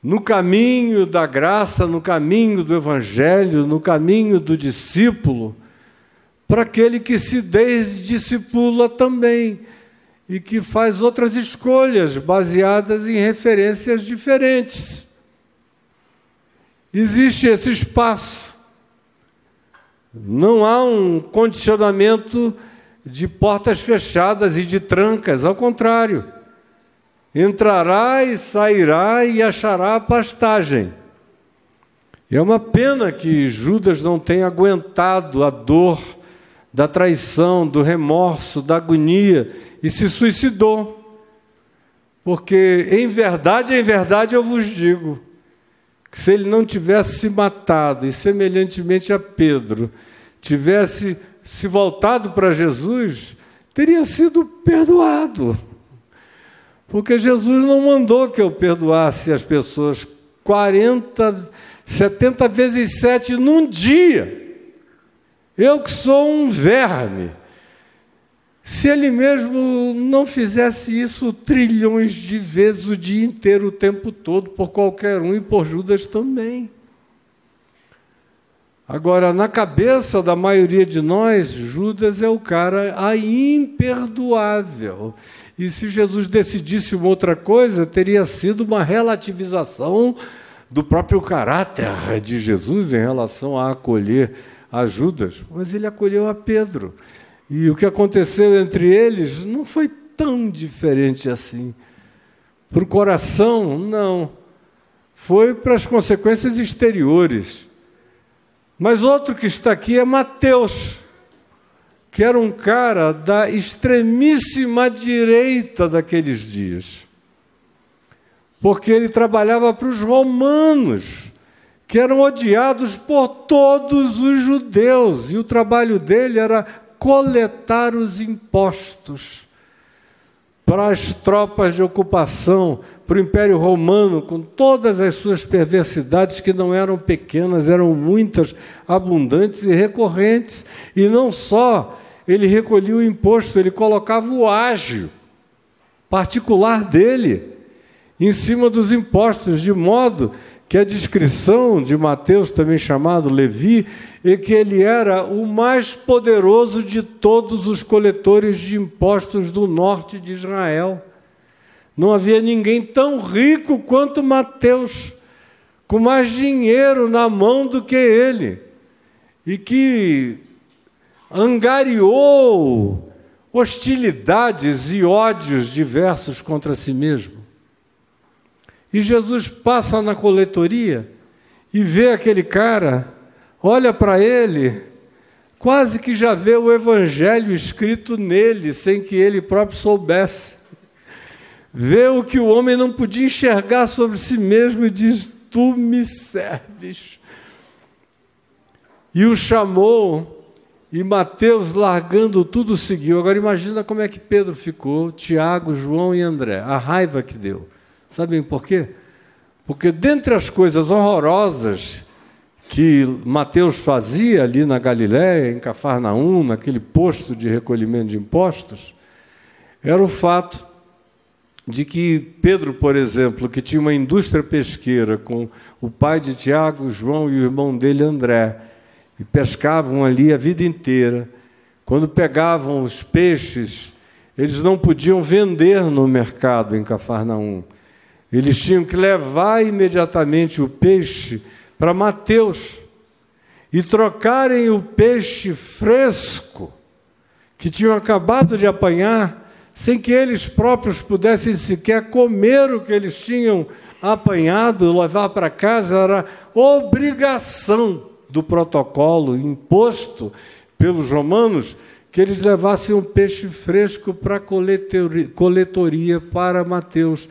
no caminho da graça, no caminho do Evangelho, no caminho do discípulo, para aquele que se desdiscipula também e que faz outras escolhas baseadas em referências diferentes. Existe esse espaço. Não há um condicionamento de portas fechadas e de trancas, ao contrário. Entrará e sairá e achará pastagem. É uma pena que Judas não tenha aguentado a dor da traição, do remorso, da agonia e se suicidou. Porque, em verdade eu vos digo, que se ele não tivesse se matado e, semelhantemente a Pedro, tivesse se voltado para Jesus, teria sido perdoado. Porque Jesus não mandou que eu perdoasse as pessoas 70 vezes 7 num dia. Eu que sou um verme. Se ele mesmo não fizesse isso trilhões de vezes o dia inteiro, o tempo todo, por qualquer um e por Judas também. Agora, na cabeça da maioria de nós, Judas é o cara imperdoável. E se Jesus decidisse uma outra coisa, teria sido uma relativização do próprio caráter de Jesus em relação a acolher a Judas. Mas ele acolheu a Pedro. E o que aconteceu entre eles não foi tão diferente assim. Para o coração, não. Foi para as consequências exteriores. Mas outro que está aqui é Mateus, que era um cara da extremíssima direita daqueles dias. Porque ele trabalhava para os romanos, que eram odiados por todos os judeus. E o trabalho dele era coletar os impostos para as tropas de ocupação, para o Império Romano, com todas as suas perversidades, que não eram pequenas, eram muitas, abundantes e recorrentes. E não só ele recolhia o imposto, ele colocava o ágio particular dele em cima dos impostos, de modo que a descrição de Mateus, também chamado Levi, é que ele era o mais poderoso de todos os coletores de impostos do norte de Israel. Não havia ninguém tão rico quanto Mateus, com mais dinheiro na mão do que ele, e que angariou hostilidades e ódios diversos contra si mesmo. E Jesus passa na coletoria e vê aquele cara, olha para ele, quase que já vê o Evangelho escrito nele, sem que ele próprio soubesse. vê o que o homem não podia enxergar sobre si mesmo e diz: tu me serves. E o chamou, e Mateus, largando tudo, seguiu. Agora imagina como é que Pedro ficou, Tiago, João e André, a raiva que deu. Sabem por quê? Porque dentre as coisas horrorosas que Mateus fazia ali na Galiléia, em Cafarnaum, naquele posto de recolhimento de impostos, era o fato de que Pedro, por exemplo, que tinha uma indústria pesqueira com o pai de Tiago, João e o irmão dele, André, e pescavam ali a vida inteira. Quando pegavam os peixes, eles não podiam vender no mercado em Cafarnaum. Eles tinham que levar imediatamente o peixe para Mateus e trocarem o peixe fresco que tinham acabado de apanhar, sem que eles próprios pudessem sequer comer o que eles tinham apanhado, levar para casa. Era obrigação do protocolo imposto pelos romanos que eles levassem um peixe fresco para a coletoria para Mateus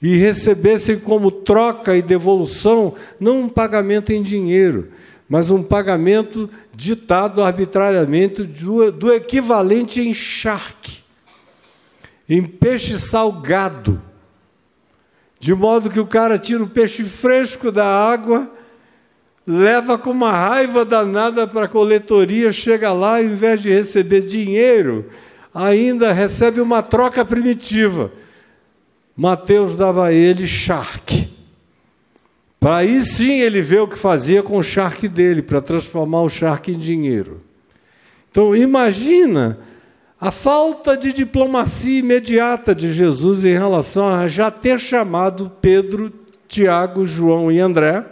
e recebessem como troca e devolução não um pagamento em dinheiro, mas um pagamento ditado arbitrariamente do equivalente em charque, em peixe salgado, de modo que o cara tira o peixe fresco da água, leva com uma raiva danada para a coletoria, chega lá, ao invés de receber dinheiro, ainda recebe uma troca primitiva. Mateus dava a ele charque, para aí sim ele ver o que fazia com o charque dele, para transformar o charque em dinheiro. Então imagina a falta de diplomacia imediata de Jesus em relação a já ter chamado Pedro, Tiago, João e André,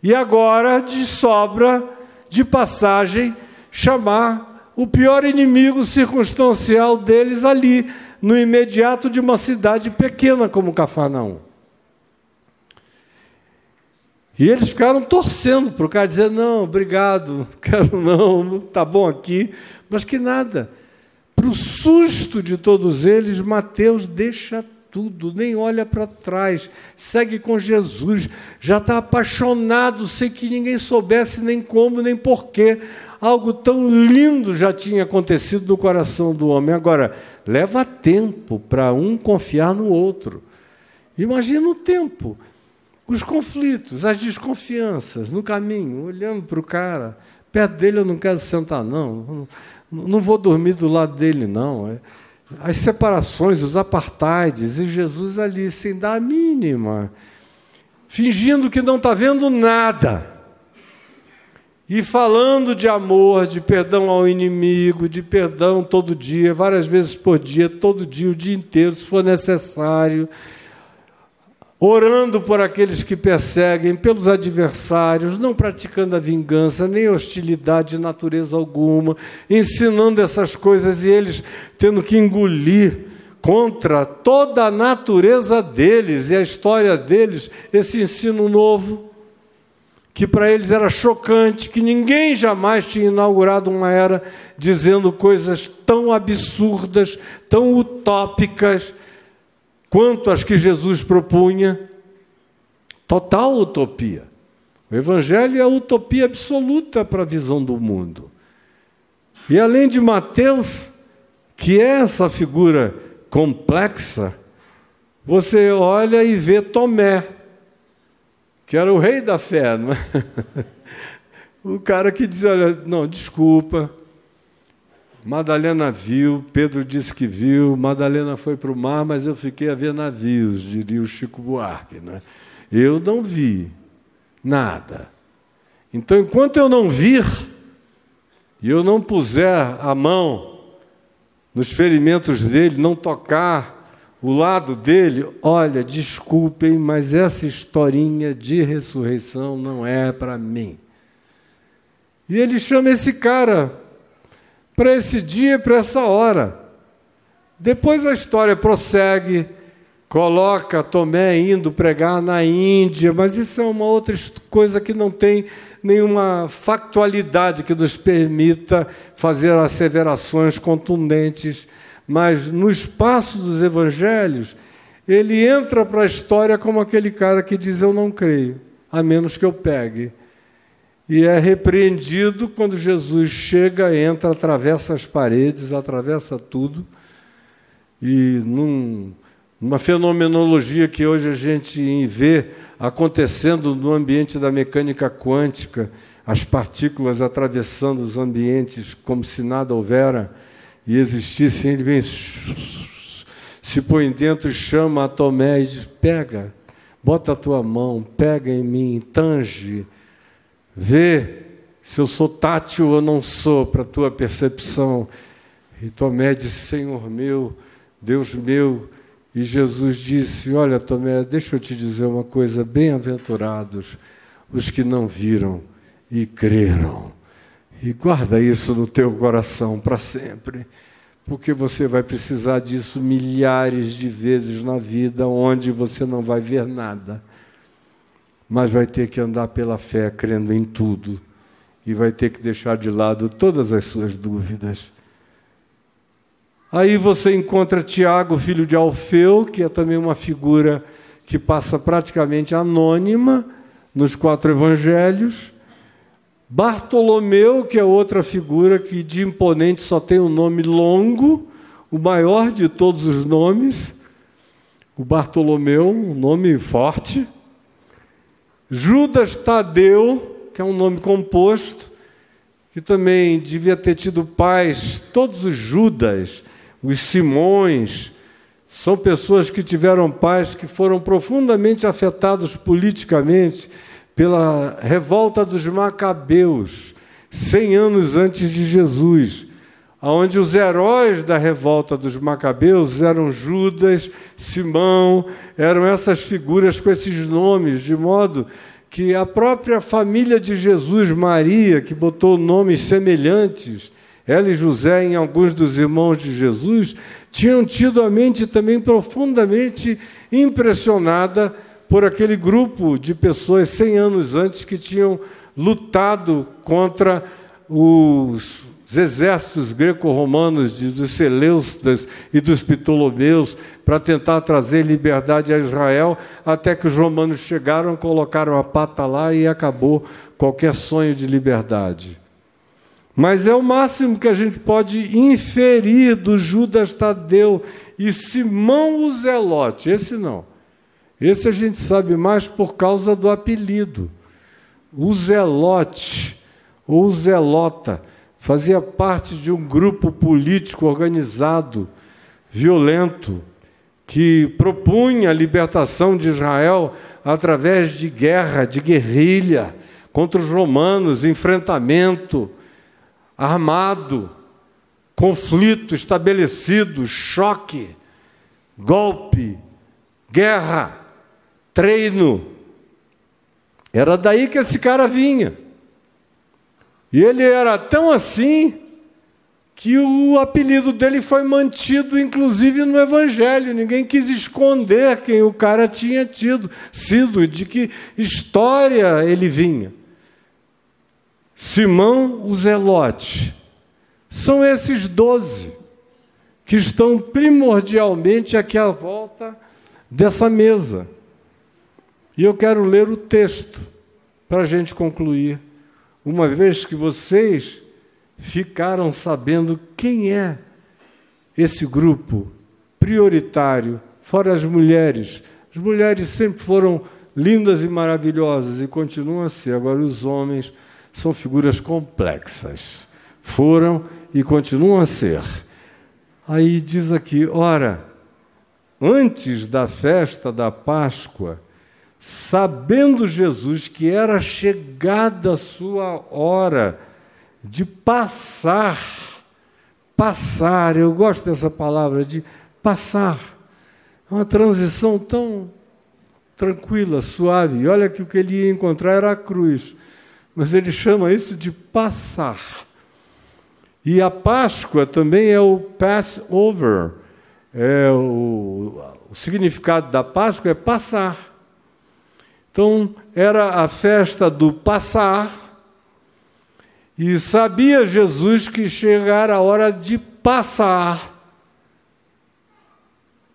e agora, de sobra, de passagem, chamar o pior inimigo circunstancial deles ali, no imediato de uma cidade pequena como Cafarnaum. E eles ficaram torcendo para o cara dizer: não, obrigado, quero não, está bom aqui, mas que nada. Para o susto de todos eles, Mateus deixa tudo, nem olha para trás, segue com Jesus, já está apaixonado, sem que ninguém soubesse nem como, nem porquê. Algo tão lindo já tinha acontecido no coração do homem. Agora, leva tempo para um confiar no outro. Imagina o tempo, os conflitos, as desconfianças no caminho, olhando para o cara, perto dele eu não quero sentar, não vou dormir do lado dele, não. As separações, os apartheids, e Jesus ali, sem dar a mínima, fingindo que não está vendo nada, e falando de amor, de perdão ao inimigo, de perdão todo dia, várias vezes por dia, todo dia, o dia inteiro, se for necessário, orando por aqueles que perseguem, pelos adversários, não praticando a vingança, nem hostilidade de natureza alguma, ensinando essas coisas e eles tendo que engolir contra toda a natureza deles e a história deles, esse ensino novo, que para eles era chocante, que ninguém jamais tinha inaugurado uma era dizendo coisas tão absurdas, tão utópicas, quanto as que Jesus propunha. Total utopia. O Evangelho é a utopia absoluta para a visão do mundo. E além de Mateus, que é essa figura complexa, você olha e vê Tomé, que era o rei da fé, não é? O cara que dizia: olha, não, desculpa, Madalena viu, Pedro disse que viu, Madalena foi para o mar, mas eu fiquei a ver navios, diria o Chico Buarque, né? Eu não vi nada. Então, enquanto eu não vir, e eu não puser a mão nos ferimentos dele, não tocar o lado dele, olha, desculpem, mas essa historinha de ressurreição não é para mim. E ele chama esse cara para esse dia, para essa hora. Depois a história prossegue, coloca Tomé indo pregar na Índia, mas isso é uma outra coisa que não tem nenhuma factualidade que nos permita fazer asseverações contundentes. mas no espaço dos evangelhos, ele entra para a história como aquele cara que diz: eu não creio, a menos que eu pegue. E é repreendido quando Jesus chega, entra, atravessa as paredes, atravessa tudo, e numa fenomenologia que hoje a gente vê acontecendo no ambiente da mecânica quântica, as partículas atravessando os ambientes como se nada houvera e existisse, ele vem, se põe dentro e chama a Tomé e diz: pega, bota a tua mão, pega em mim, tange, vê se eu sou tátil ou não sou para a tua percepção. E Tomé disse: Senhor meu, Deus meu. E Jesus disse: olha, Tomé, deixa eu te dizer uma coisa, bem-aventurados os que não viram e creram. E guarda isso no teu coração para sempre, porque você vai precisar disso milhares de vezes na vida, onde você não vai ver nada, mas vai ter que andar pela fé, crendo em tudo, e vai ter que deixar de lado todas as suas dúvidas. Aí você encontra Tiago, filho de Alfeu, que é também uma figura que passa praticamente anônima nos 4 evangelhos. Bartolomeu, que é outra figura que de imponente só tem um nome longo, o maior de todos os nomes. O Bartolomeu, um nome forte. Judas Tadeu, que é um nome composto, que também devia ter tido pais, todos os Judas, os Simões, são pessoas que tiveram pais que foram profundamente afetados politicamente pela revolta dos Macabeus, 100 anos antes de Jesus, onde os heróis da revolta dos Macabeus eram Judas, Simão, eram essas figuras com esses nomes, de modo que a própria família de Jesus, Maria, que botou nomes semelhantes, ela e José, em alguns dos irmãos de Jesus, tinham tido a mente também profundamente impressionada por aquele grupo de pessoas 100 anos antes que tinham lutado contra os exércitos greco-romanos dos Seleucidas e dos Ptolomeus para tentar trazer liberdade a Israel, até que os romanos chegaram, colocaram a pata lá e acabou qualquer sonho de liberdade. Mas é o máximo que a gente pode inferir do Judas Tadeu e Simão o Zelote. Esse não. Esse a gente sabe mais por causa do apelido. O Zelote, ou Zelota, fazia parte de um grupo político organizado, violento, que propunha a libertação de Israel através de guerra, de guerrilha, contra os romanos, enfrentamento armado, conflito estabelecido, choque, golpe, guerra, treino. Era daí que esse cara vinha. E ele era tão assim que o apelido dele foi mantido, inclusive, no Evangelho. Ninguém quis esconder quem o cara tinha sido, de que história ele vinha. Simão o Zelote. São esses 12 que estão primordialmente aqui à volta dessa mesa. E eu quero ler o texto para a gente concluir, uma vez que vocês ficaram sabendo quem é esse grupo prioritário, fora as mulheres. As mulheres sempre foram lindas e maravilhosas e continuam a ser. Agora, os homens são figuras complexas. Foram e continuam a ser. Aí diz aqui: ora, antes da festa da Páscoa, sabendo Jesus que era chegada a sua hora de passar, eu gosto dessa palavra, de passar, é uma transição tão tranquila, suave. E olha que o que ele ia encontrar era a cruz, mas ele chama isso de passar. E a Páscoa também é o Passover, o significado da Páscoa é passar. Então, era a festa do passar, e sabia Jesus que chegara a hora de passar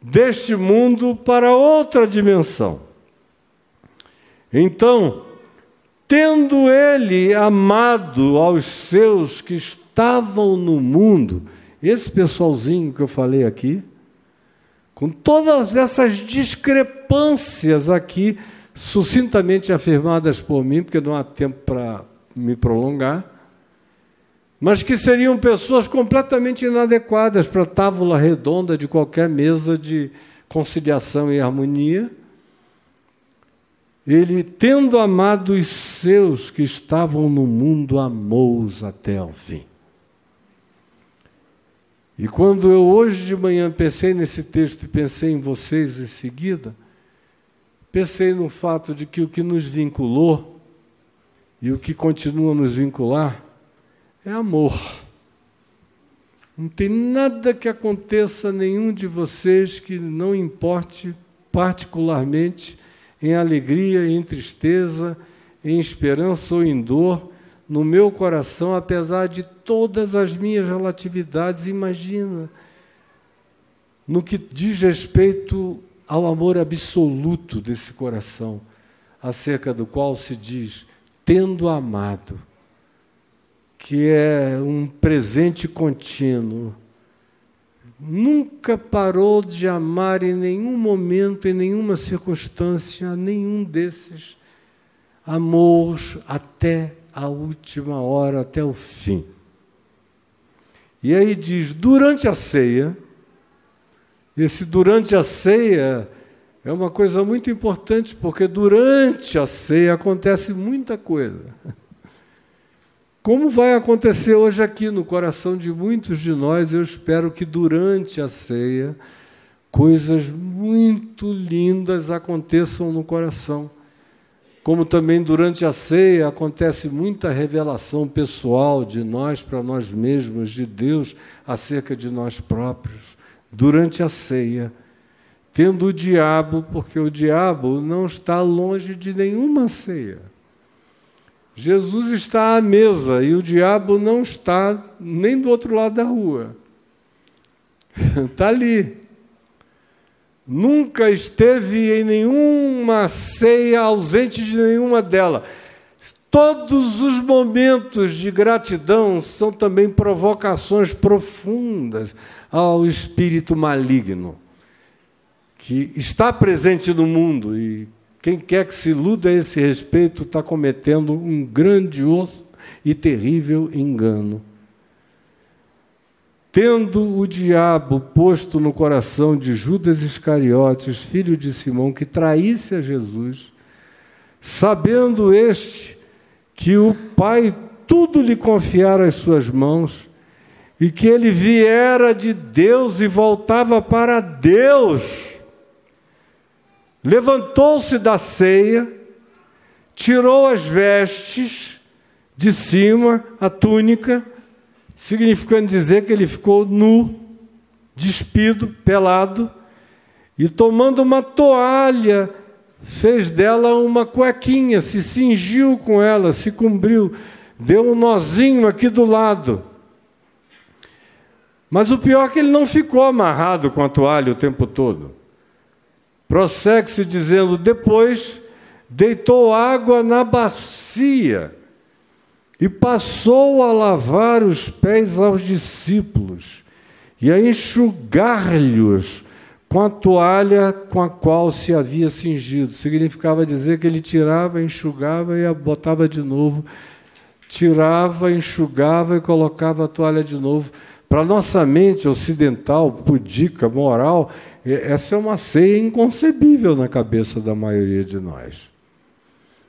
deste mundo para outra dimensão. Então, tendo ele amado aos seus que estavam no mundo, esse pessoalzinho que eu falei aqui, com todas essas discrepâncias aqui, sucintamente afirmadas por mim, porque não há tempo para me prolongar, mas que seriam pessoas completamente inadequadas para a tábua redonda de qualquer mesa de conciliação e harmonia. Ele, tendo amado os seus que estavam no mundo, amou-os até ao fim. E quando eu hoje de manhã pensei nesse texto e pensei em vocês em seguida, pensei no fato de que o que nos vinculou e o que continua a nos vincular é amor. Não tem nada que aconteça a nenhum de vocês que não importe particularmente em alegria, em tristeza, em esperança ou em dor, no meu coração, apesar de todas as minhas relatividades. Imagina, no que diz respeito ao amor absoluto desse coração, acerca do qual se diz, tendo amado, que é um presente contínuo, nunca parou de amar em nenhum momento, em nenhuma circunstância, nenhum desses amou-os até a última hora, até o fim. E aí diz, durante a ceia, esse durante a ceia é uma coisa muito importante, porque durante a ceia acontece muita coisa. Como vai acontecer hoje aqui no coração de muitos de nós, eu espero que durante a ceia coisas muito lindas aconteçam no coração. Como também durante a ceia acontece muita revelação pessoal de nós para nós mesmos, de Deus acerca de nós próprios. Durante a ceia, tendo o diabo, porque o diabo não está longe de nenhuma ceia. Jesus está à mesa e o diabo não está nem do outro lado da rua. Está ali. Nunca esteve em nenhuma ceia ausente de nenhuma delas. Todos os momentos de gratidão são também provocações profundas ao espírito maligno, que está presente no mundo, e quem quer que se iluda a esse respeito está cometendo um grandioso e terrível engano. Tendo o diabo posto no coração de Judas Iscariotes, filho de Simão, que traísse a Jesus, sabendo este que o Pai tudo lhe confiara às suas mãos, e que ele viera de Deus e voltava para Deus, levantou-se da ceia, tirou as vestes de cima, a túnica, significando dizer que ele ficou nu, despido, pelado, e tomando uma toalha, fez dela uma cuequinha, se cingiu com ela, se cobriu, deu um nozinho aqui do lado. Mas o pior é que ele não ficou amarrado com a toalha o tempo todo. Prossegue-se dizendo, depois deitou água na bacia e passou a lavar os pés aos discípulos e a enxugar-lhes com a toalha com a qual se havia cingido. Significava dizer que ele tirava, enxugava e a botava de novo, tirava, enxugava e colocava a toalha de novo. Para a nossa mente ocidental, pudica, moral, essa é uma ceia inconcebível na cabeça da maioria de nós.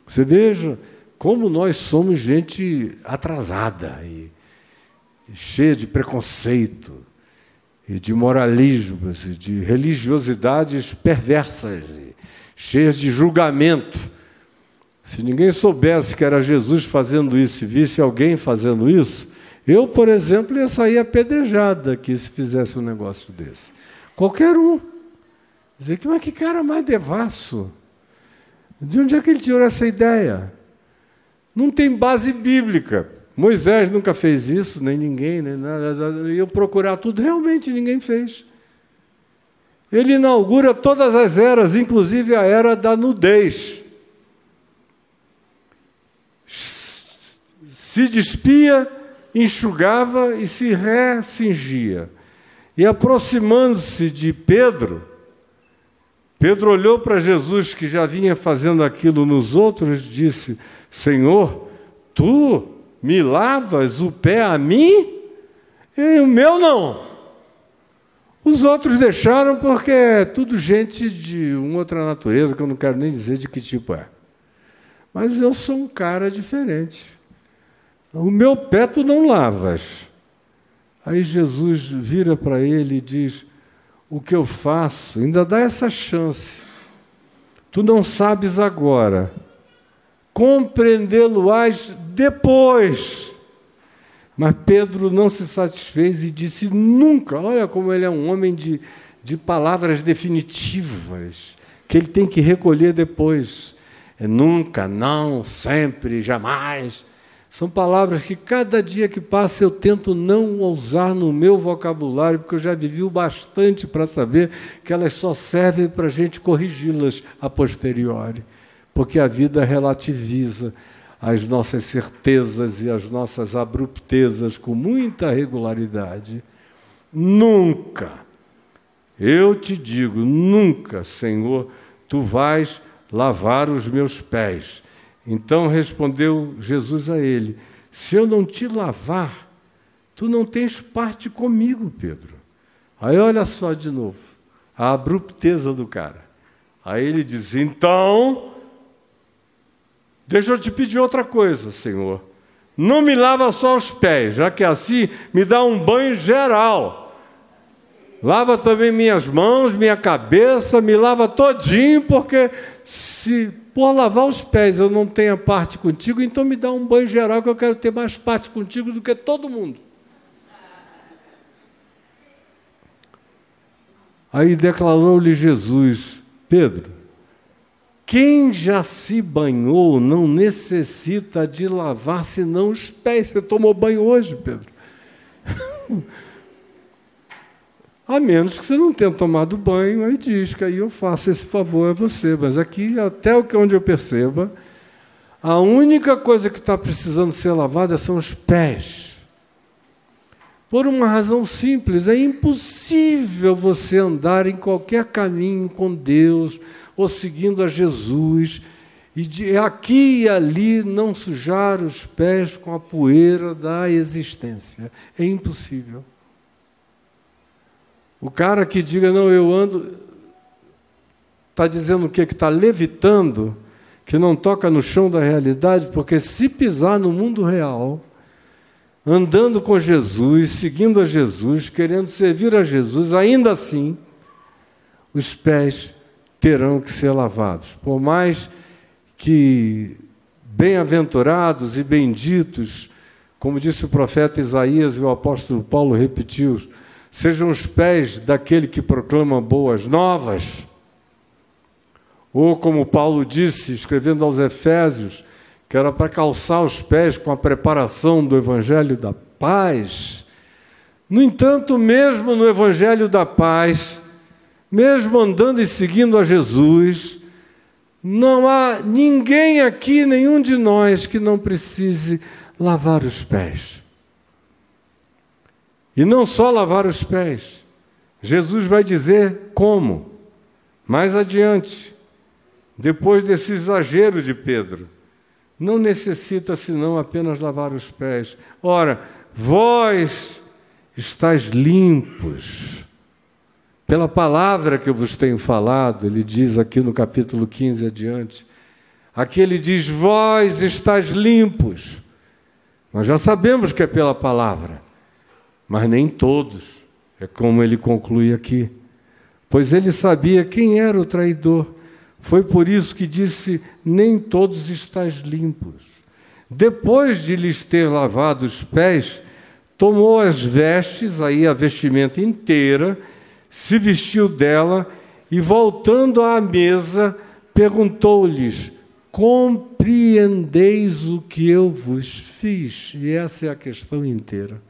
Você veja como nós somos gente atrasada e cheia de preconceito e de moralismos e de religiosidades perversas e cheias de julgamento. Se ninguém soubesse que era Jesus fazendo isso e visse alguém fazendo isso, eu, por exemplo, ia sair apedrejado aqui se fizesse um negócio desse. Qualquer um. Dizer, mas que cara mais devasso. De onde é que ele tirou essa ideia? Não tem base bíblica. Moisés nunca fez isso, nem ninguém, nem nada. Iam procurar tudo, realmente ninguém fez. Ele inaugura todas as eras, inclusive a era da nudez. Se despia, enxugava e se recingia. E aproximando-se de Pedro, Pedro olhou para Jesus, que já vinha fazendo aquilo nos outros, e disse: Senhor, tu me lavas o pé a mim? E o meu não. Os outros deixaram porque é tudo gente de uma outra natureza, que eu não quero nem dizer de que tipo é. Mas eu sou um cara diferente. O meu pé tu não lavas. Aí Jesus vira para ele e diz: o que eu faço, ainda dá essa chance. Tu não sabes agora, compreendê-lo-ás depois. Mas Pedro não se satisfez e disse: nunca. Olha como ele é um homem de palavras definitivas, que ele tem que recolher depois. É nunca, não, sempre, jamais. São palavras que cada dia que passa eu tento não usar no meu vocabulário, porque eu já vivi o bastante para saber que elas só servem para a gente corrigi-las a posteriori, porque a vida relativiza as nossas certezas e as nossas abruptezas com muita regularidade. Nunca, eu te digo, nunca, Senhor, tu vais lavar os meus pés. Então respondeu Jesus a ele: se eu não te lavar, tu não tens parte comigo, Pedro. Aí olha só de novo, a abrupteza do cara. Aí ele diz: então, deixa eu te pedir outra coisa, Senhor. Não me lava só os pés, já que assim me dá um banho geral. Lava também minhas mãos, minha cabeça, me lava todinho, porque se por lavar os pés eu não tenho parte contigo, então me dá um banho geral, que eu quero ter mais parte contigo do que todo mundo. Aí declarou-lhe Jesus: Pedro, quem já se banhou não necessita de lavar senão os pés. Você tomou banho hoje, Pedro? A menos que você não tenha tomado banho, aí diz que aí eu faço esse favor a você. Mas aqui, até onde eu perceba, a única coisa que está precisando ser lavada são os pés. Por uma razão simples: é impossível você andar em qualquer caminho com Deus ou seguindo a Jesus e de aqui e ali não sujar os pés com a poeira da existência. É impossível. O cara que diga: não, eu ando, está dizendo o quê? Que está levitando, que não toca no chão da realidade, porque se pisar no mundo real, andando com Jesus, seguindo a Jesus, querendo servir a Jesus, ainda assim, os pés terão que ser lavados. Por mais que bem-aventurados e benditos, como disse o profeta Isaías e o apóstolo Paulo repetiu, sejam os pés daquele que proclama boas novas. Ou como Paulo disse, escrevendo aos Efésios, que era para calçar os pés com a preparação do Evangelho da Paz. No entanto, mesmo no Evangelho da Paz, mesmo andando e seguindo a Jesus, não há ninguém aqui, nenhum de nós, que não precise lavar os pés. E não só lavar os pés. Jesus vai dizer como. Mais adiante, depois desse exagero de Pedro, não necessita senão apenas lavar os pés. Ora, vós estáis limpos pela palavra que eu vos tenho falado. Ele diz aqui no capítulo 15 adiante. Aqui ele diz: vós estáis limpos. Nós já sabemos que é pela palavra, mas nem todos. É como ele conclui aqui. Pois ele sabia quem era o traidor. Foi por isso que disse: nem todos estáis limpos. Depois de lhes ter lavado os pés, tomou as vestes, aí a vestimenta inteira, se vestiu dela e, voltando à mesa, perguntou-lhes: compreendeis o que eu vos fiz? E essa é a questão inteira.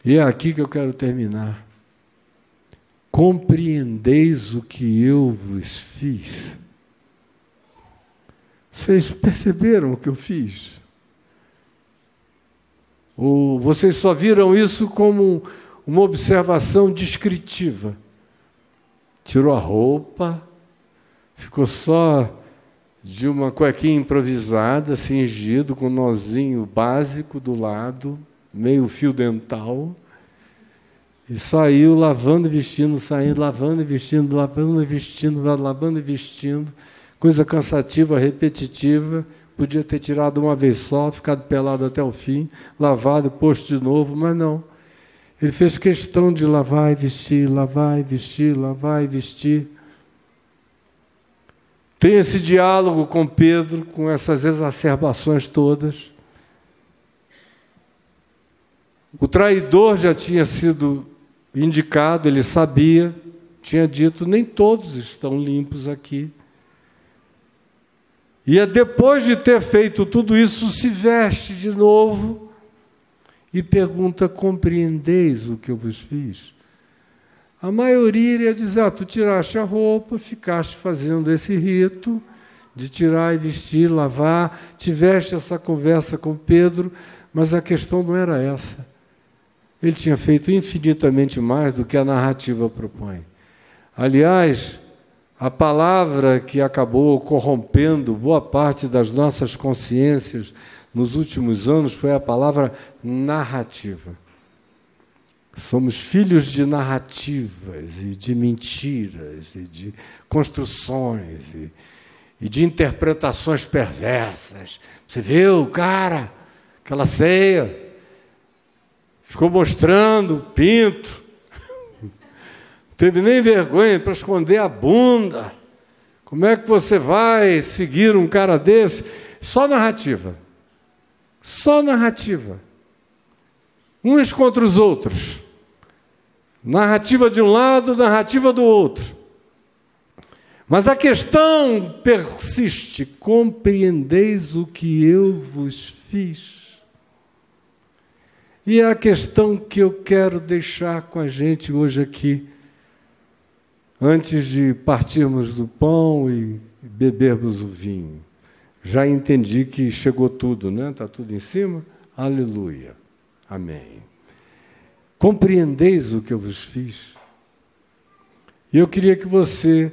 E é aqui que eu quero terminar. compreendeis o que eu vos fiz? Vocês perceberam o que eu fiz? Ou vocês só viram isso como uma observação descritiva? Tirou a roupa, ficou só de uma cuequinha improvisada, cingido, com um nozinho básico do lado, meio fio dental, e saiu lavando e vestindo, saindo, lavando e vestindo, lavando e vestindo, lavando e vestindo, coisa cansativa, repetitiva. Podia ter tirado uma vez só, ficado pelado até o fim, lavado, posto de novo, mas não. Ele fez questão de lavar e vestir, lavar e vestir, lavar e vestir. Tem esse diálogo com Pedro, com essas exacerbações todas. O traidor já tinha sido indicado, ele sabia, tinha dito, nem todos estão limpos aqui. E depois de ter feito tudo isso, se veste de novo e pergunta, compreendeis o que eu vos fiz? A maioria iria dizer, tu tiraste a roupa, ficaste fazendo esse rito de tirar e vestir, lavar, tiveste essa conversa com Pedro, mas a questão não era essa. Ele tinha feito infinitamente mais do que a narrativa propõe. Aliás, a palavra que acabou corrompendo boa parte das nossas consciências nos últimos anos foi a palavra narrativa. Somos filhos de narrativas e de mentiras e de construções e de interpretações perversas. Você viu, cara, aquela ceia, ficou mostrando o pinto, não teve nem vergonha para esconder a bunda. Como é que você vai seguir um cara desse? Só narrativa. Só narrativa. Uns contra os outros. Narrativa de um lado, narrativa do outro. Mas a questão persiste. Compreendeis o que eu vos fiz? E é a questão que eu quero deixar com a gente hoje aqui, antes de partirmos do pão e bebermos o vinho. Já entendi que chegou tudo, né? Está tudo em cima? Aleluia. Amém. Compreendeis o que eu vos fiz? E eu queria que você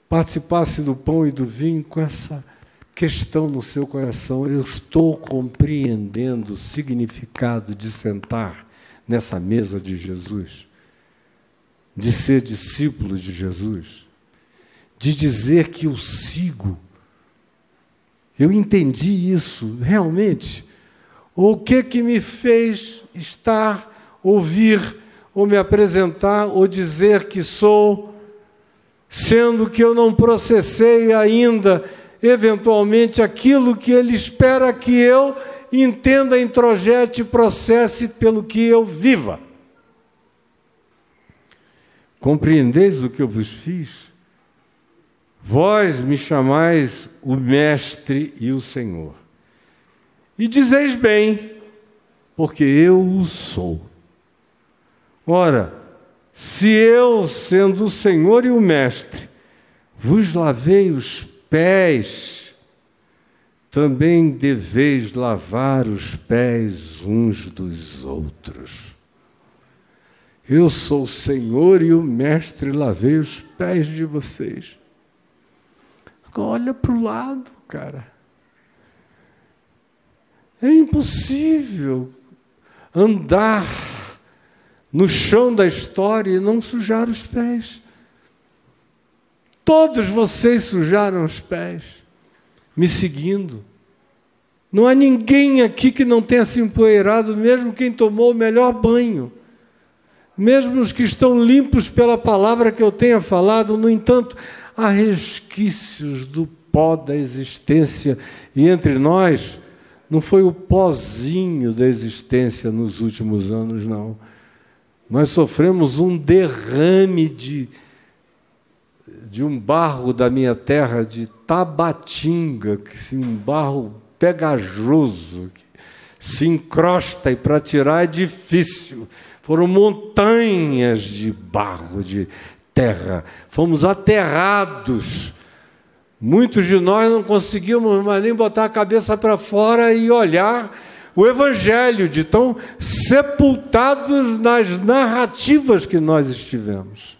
participasse do pão e do vinho com essa questão no seu coração. Eu estou compreendendo o significado de sentar nessa mesa de Jesus, de ser discípulo de Jesus, de dizer que o sigo. Eu entendi isso, realmente. O que me fez estar, ouvir, ou me apresentar, ou dizer que sou, sendo que eu não processei ainda, eventualmente, aquilo que Ele espera que eu entenda, introjete e processe pelo que eu viva. Compreendeis o que eu vos fiz? Vós me chamais o Mestre e o Senhor. E dizeis bem, porque eu o sou. Ora, se eu, sendo o Senhor e o Mestre, vos lavei os pés, também deveis lavar os pés uns dos outros. Eu sou o Senhor e o Mestre, lavei os pés de vocês. Olha para o lado, cara. É impossível andar no chão da história e não sujar os pés. Todos vocês sujaram os pés, me seguindo. Não há ninguém aqui que não tenha se empoeirado, mesmo quem tomou o melhor banho. Mesmo os que estão limpos pela palavra que eu tenha falado, no entanto, há resquícios do pó da existência. E entre nós, não foi o pozinho da existência nos últimos anos, não. Nós sofremos um derrame de um barro da minha terra, de Tabatinga, que um barro pegajoso, que se encrosta e para tirar é difícil. foram montanhas de barro, de terra. Fomos aterrados. Muitos de nós não conseguimos mais nem botar a cabeça para fora e olhar o Evangelho, de tão sepultados nas narrativas que nós estivemos.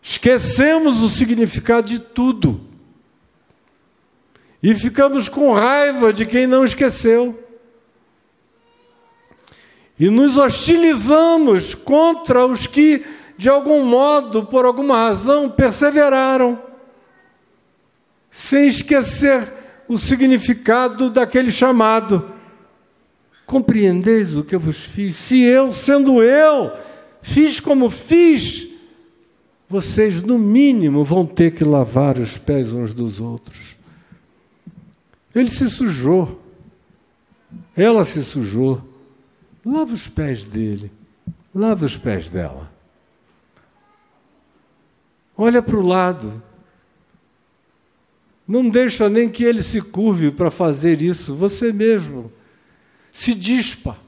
Esquecemos o significado de tudo. E ficamos com raiva de quem não esqueceu. E nos hostilizamos contra os que, de algum modo, por alguma razão, perseveraram, sem esquecer o significado daquele chamado. Compreendeis o que eu vos fiz? Se eu, sendo eu, fiz como fiz, vocês, no mínimo, vão ter que lavar os pés uns dos outros. Ele se sujou. Ela se sujou. Lava os pés dele. Lava os pés dela. Olha para o lado. Não deixa nem que ele se curve para fazer isso. Você mesmo se dispa.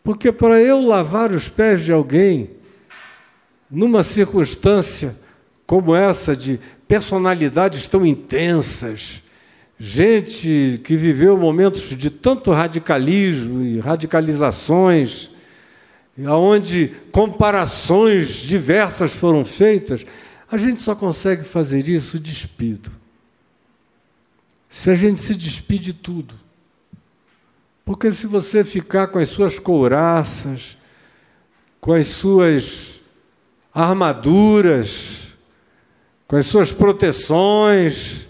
Porque para eu lavar os pés de alguém, numa circunstância como essa, de personalidades tão intensas, gente que viveu momentos de tanto radicalismo e radicalizações, onde comparações diversas foram feitas, a gente só consegue fazer isso despido. Se a gente se despide de tudo. Porque se você ficar com as suas couraças, com as suas armaduras, com as suas proteções,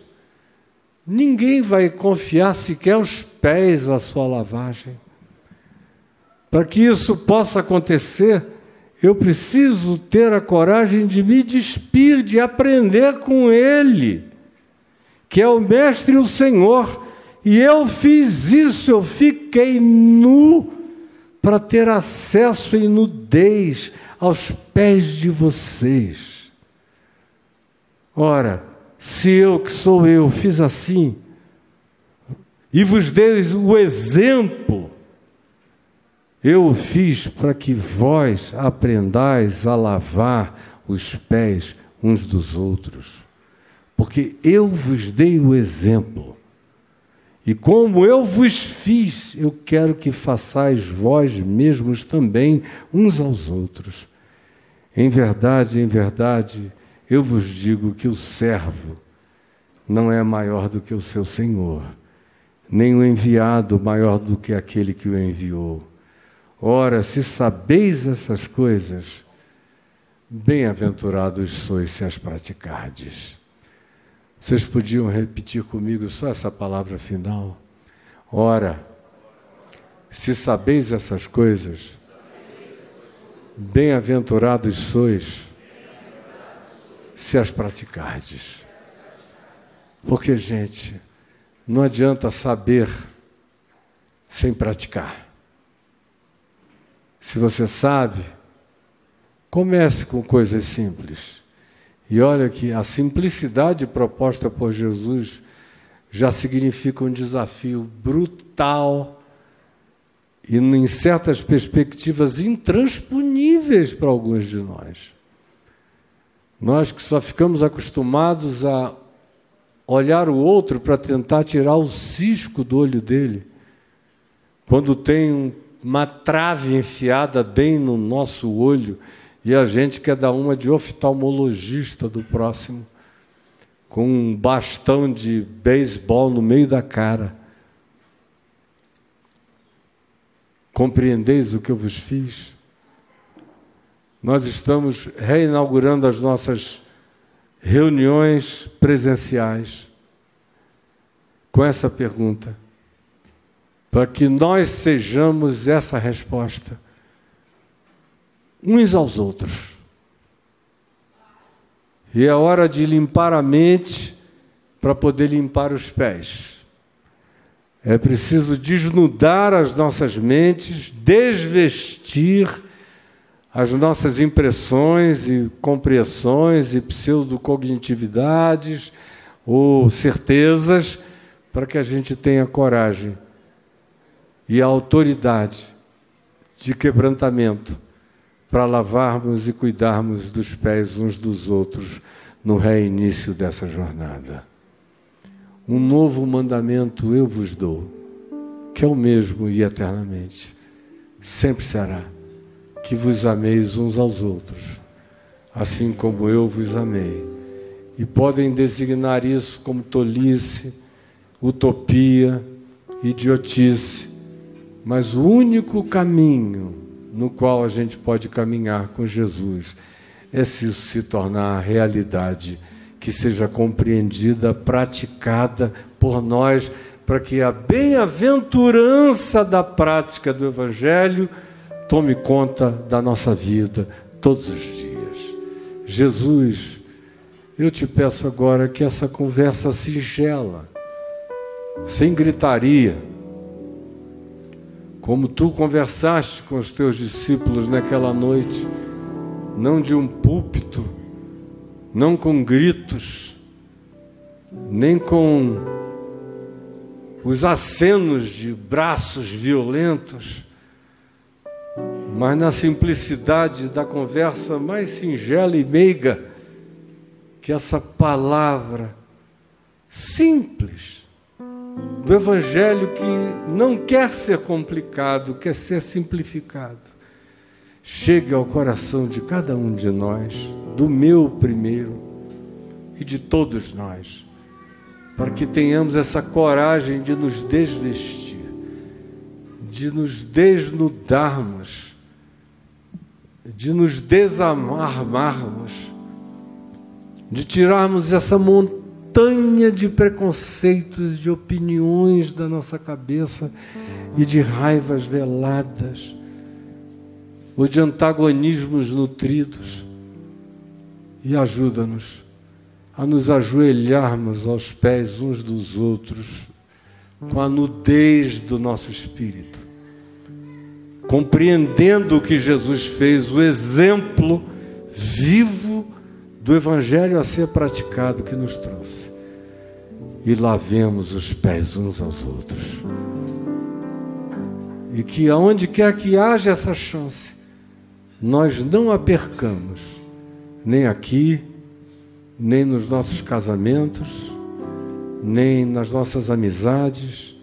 ninguém vai confiar sequer os pés à sua lavagem. Para que isso possa acontecer, eu preciso ter a coragem de me despir, de aprender com Ele, que é o Mestre e o Senhor. E eu fiz isso, eu fiquei nu para ter acesso em nudez aos pés de vocês. Ora, se eu, que sou eu, fiz assim, e vos dei o exemplo, eu o fiz para que vós aprendais a lavar os pés uns dos outros. Porque eu vos dei o exemplo. E como eu vos fiz, eu quero que façais vós mesmos também uns aos outros. Em verdade, eu vos digo que o servo não é maior do que o seu senhor, nem o enviado maior do que aquele que o enviou. Ora, se sabeis essas coisas, bem-aventurados sois se as praticardes. Vocês podiam repetir comigo só essa palavra final? Ora, se sabeis essas coisas, bem-aventurados sois se as praticardes. Porque, gente, não adianta saber sem praticar. Se você sabe, comece com coisas simples. E olha que a simplicidade proposta por Jesus já significa um desafio brutal e, em certas perspectivas, intransponíveis para alguns de nós. Nós que só ficamos acostumados a olhar o outro para tentar tirar o cisco do olho dele, quando tem uma trave enfiada bem no nosso olho e a gente quer dar uma de oftalmologista do próximo, com um bastão de beisebol no meio da cara. Compreendeis o que eu vos fiz? Nós estamos reinaugurando as nossas reuniões presenciais com essa pergunta, para que nós sejamos essa resposta uns aos outros. E é hora de limpar a mente para poder limpar os pés. É preciso desnudar as nossas mentes, desvestir as nossas impressões e compreensões e pseudocognitividades ou certezas, para que a gente tenha coragem e a autoridade de quebrantamento, para lavarmos e cuidarmos dos pés uns dos outros no reinício dessa jornada. Um novo mandamento eu vos dou, que é o mesmo e eternamente. Sempre será, que vos ameis uns aos outros, assim como eu vos amei. E podem designar isso como tolice, utopia, idiotice, mas o único caminho no qual a gente pode caminhar com Jesus é se isso se tornar realidade, que seja compreendida, praticada por nós, para que a bem-aventurança da prática do Evangelho tome conta da nossa vida todos os dias. Jesus, eu te peço agora que essa conversa singela, sem gritaria, como tu conversaste com os teus discípulos naquela noite, não de um púlpito, não com gritos, nem com os acenos de braços violentos, mas na simplicidade da conversa mais singela e meiga, que essa palavra simples do Evangelho, que não quer ser complicado, quer ser simplificado, chegue ao coração de cada um de nós, do meu primeiro e de todos nós, para que tenhamos essa coragem de nos desvestir, de nos desnudarmos, de nos desamarmarmos, de tirarmos essa montanha de preconceitos, de opiniões da nossa cabeça e de raivas veladas, ou de antagonismos nutridos, e ajuda-nos a nos ajoelharmos aos pés uns dos outros com a nudez do nosso espírito, compreendendo o que Jesus fez, o exemplo vivo do Evangelho a ser praticado que nos trouxe, e lavemos os pés uns aos outros, e que aonde quer que haja essa chance, nós não a percamos, nem aqui, nem nos nossos casamentos, nem nas nossas amizades,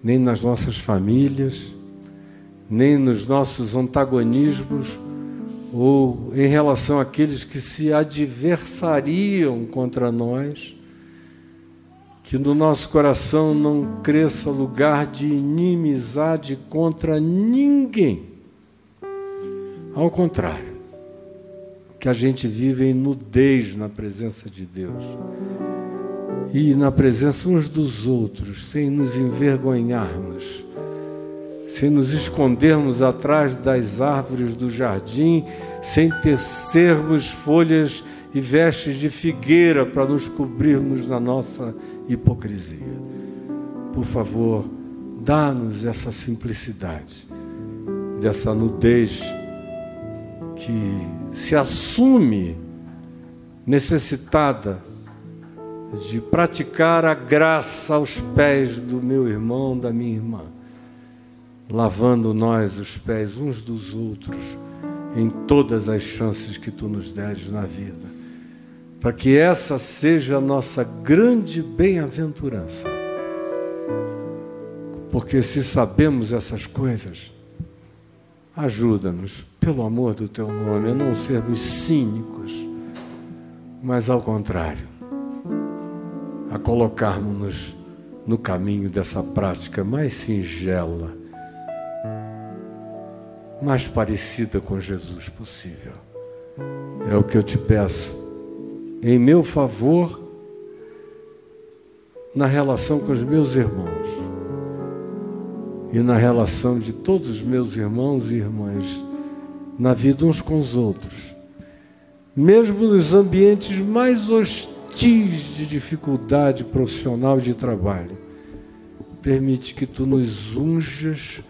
nem nas nossas famílias, nem nos nossos antagonismos, ou em relação àqueles que se adversariam contra nós, que no nosso coração não cresça lugar de inimizade contra ninguém. Ao contrário, que a gente vive em nudez na presença de Deus e na presença uns dos outros, sem nos envergonharmos, sem nos escondermos atrás das árvores do jardim, sem tecermos folhas e vestes de figueira para nos cobrirmos na nossa hipocrisia. Por favor, dá-nos essa simplicidade, dessa nudez que se assume necessitada de praticar a graça aos pés do meu irmão, da minha irmã, lavando nós os pés uns dos outros em todas as chances que tu nos deres na vida, para que essa seja a nossa grande bem-aventurança. Porque se sabemos essas coisas, ajuda-nos, pelo amor do teu nome, a não sermos cínicos, mas ao contrário, a colocarmos-nos no caminho dessa prática mais singela, mais parecida com Jesus possível. É o que eu te peço, em meu favor, na relação com os meus irmãos e na relação de todos os meus irmãos e irmãs, na vida uns com os outros, mesmo nos ambientes mais hostis de dificuldade profissional e de trabalho. Permite que tu nos unjas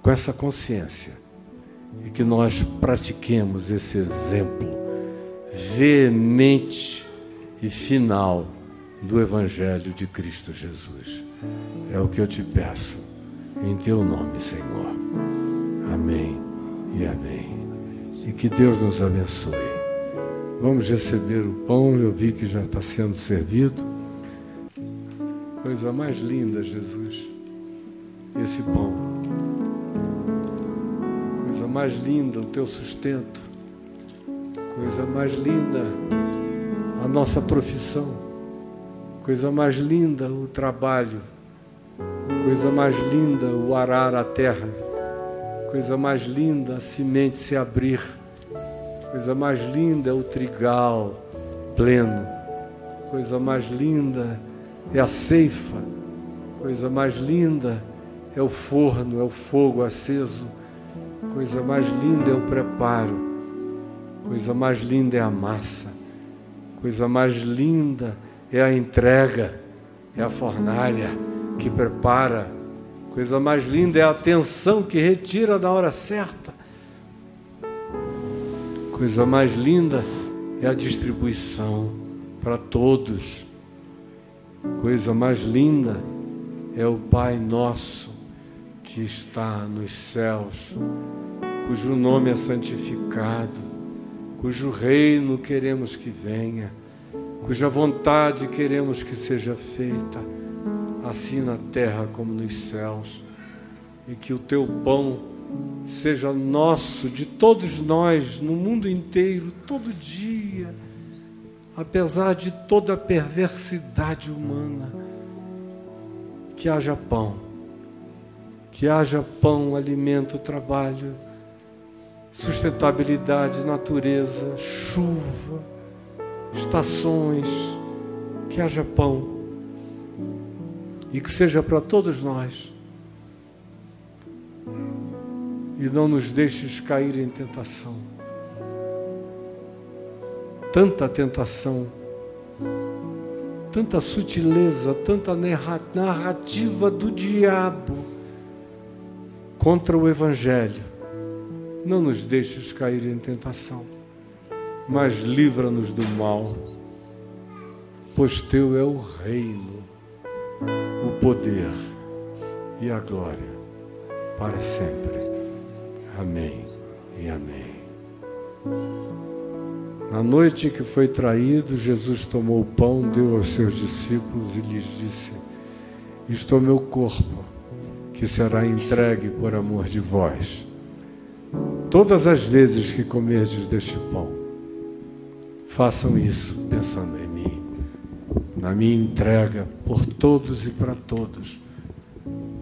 com essa consciência e que nós pratiquemos esse exemplo veemente e final do Evangelho de Cristo Jesus. É o que eu te peço, em teu nome, Senhor. Amém e amém. E que Deus nos abençoe. Vamos receber o pão, eu vi que já está sendo servido. Coisa mais linda, Jesus, esse pão. Coisa mais linda, o teu sustento. Coisa mais linda, a nossa profissão. Coisa mais linda, o trabalho. Coisa mais linda, o arar a terra. Coisa mais linda, a semente se abrir. Coisa mais linda é o trigal pleno. Coisa mais linda é a ceifa. Coisa mais linda é o forno, é o fogo aceso. Coisa mais linda é o preparo. Coisa mais linda é a massa. Coisa mais linda é a entrega, é a fornalha que prepara. Coisa mais linda é a atenção que retira na hora certa. Coisa mais linda é a distribuição para todos. Coisa mais linda é o Pai nosso que está nos céus, cujo nome é santificado, cujo reino queremos que venha, cuja vontade queremos que seja feita, assim na terra como nos céus, e que o teu pão seja nosso, de todos nós, no mundo inteiro, todo dia, apesar de toda a perversidade humana. Que haja pão, alimento, trabalho, sustentabilidade, natureza, chuva, estações, que haja pão e que seja para todos nós. E não nos deixes cair em tentação. Tanta tentação, tanta sutileza, tanta narrativa do diabo contra o Evangelho. Não nos deixes cair em tentação, mas livra-nos do mal, pois teu é o reino, o poder e a glória para sempre. Amém e amém. Na noite em que foi traído, Jesus tomou o pão, deu aos seus discípulos e lhes disse: isto é o meu corpo, que será entregue por amor de vós. Todas as vezes que comerdes deste pão, façam isso pensando em mim, na minha entrega por todos e para todos,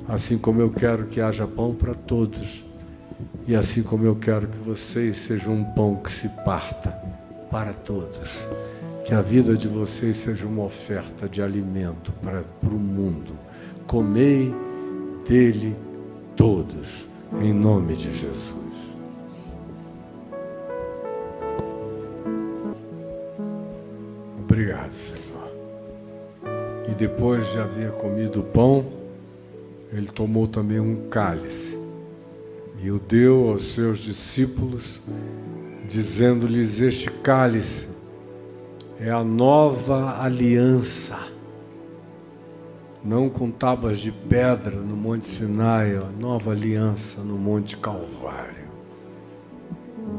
assim como eu quero que haja pão para todos, e assim como eu quero que vocês sejam um pão que se parta para todos, que a vida de vocês seja uma oferta de alimento para o mundo. Comei dele todos, em nome de Jesus. Obrigado, Senhor. E depois de haver comido o pão, ele tomou também um cálice e o deu aos seus discípulos, dizendo-lhes: este cálice é a nova aliança, não com tábuas de pedra no Monte Sinai, a nova aliança no Monte Calvário,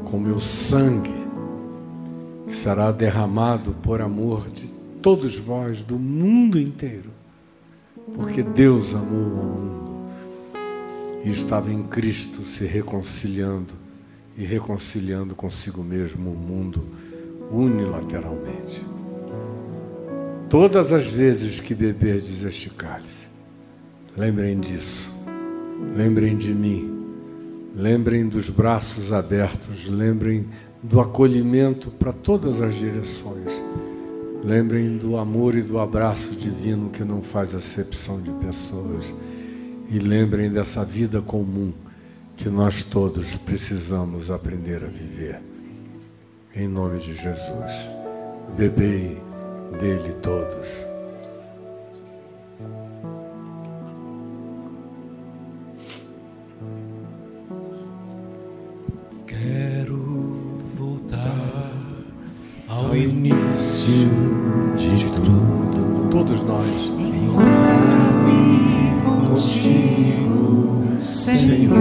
com meu sangue, que será derramado por amor de todos vós, do mundo inteiro, porque Deus amou o mundo e estava em Cristo se reconciliando e reconciliando consigo mesmo o mundo unilateralmente. Todas as vezes que beberdes este cálice, lembrem disso, lembrem de mim, lembrem dos braços abertos, lembrem do acolhimento para todas as direções, lembrem do amor e do abraço divino que não faz acepção de pessoas, e lembrem dessa vida comum que nós todos precisamos aprender a viver. Em nome de Jesus, bebei dele todos. Quero voltar ao início de tudo. Todos nós. Encontrar-me contigo, Senhor.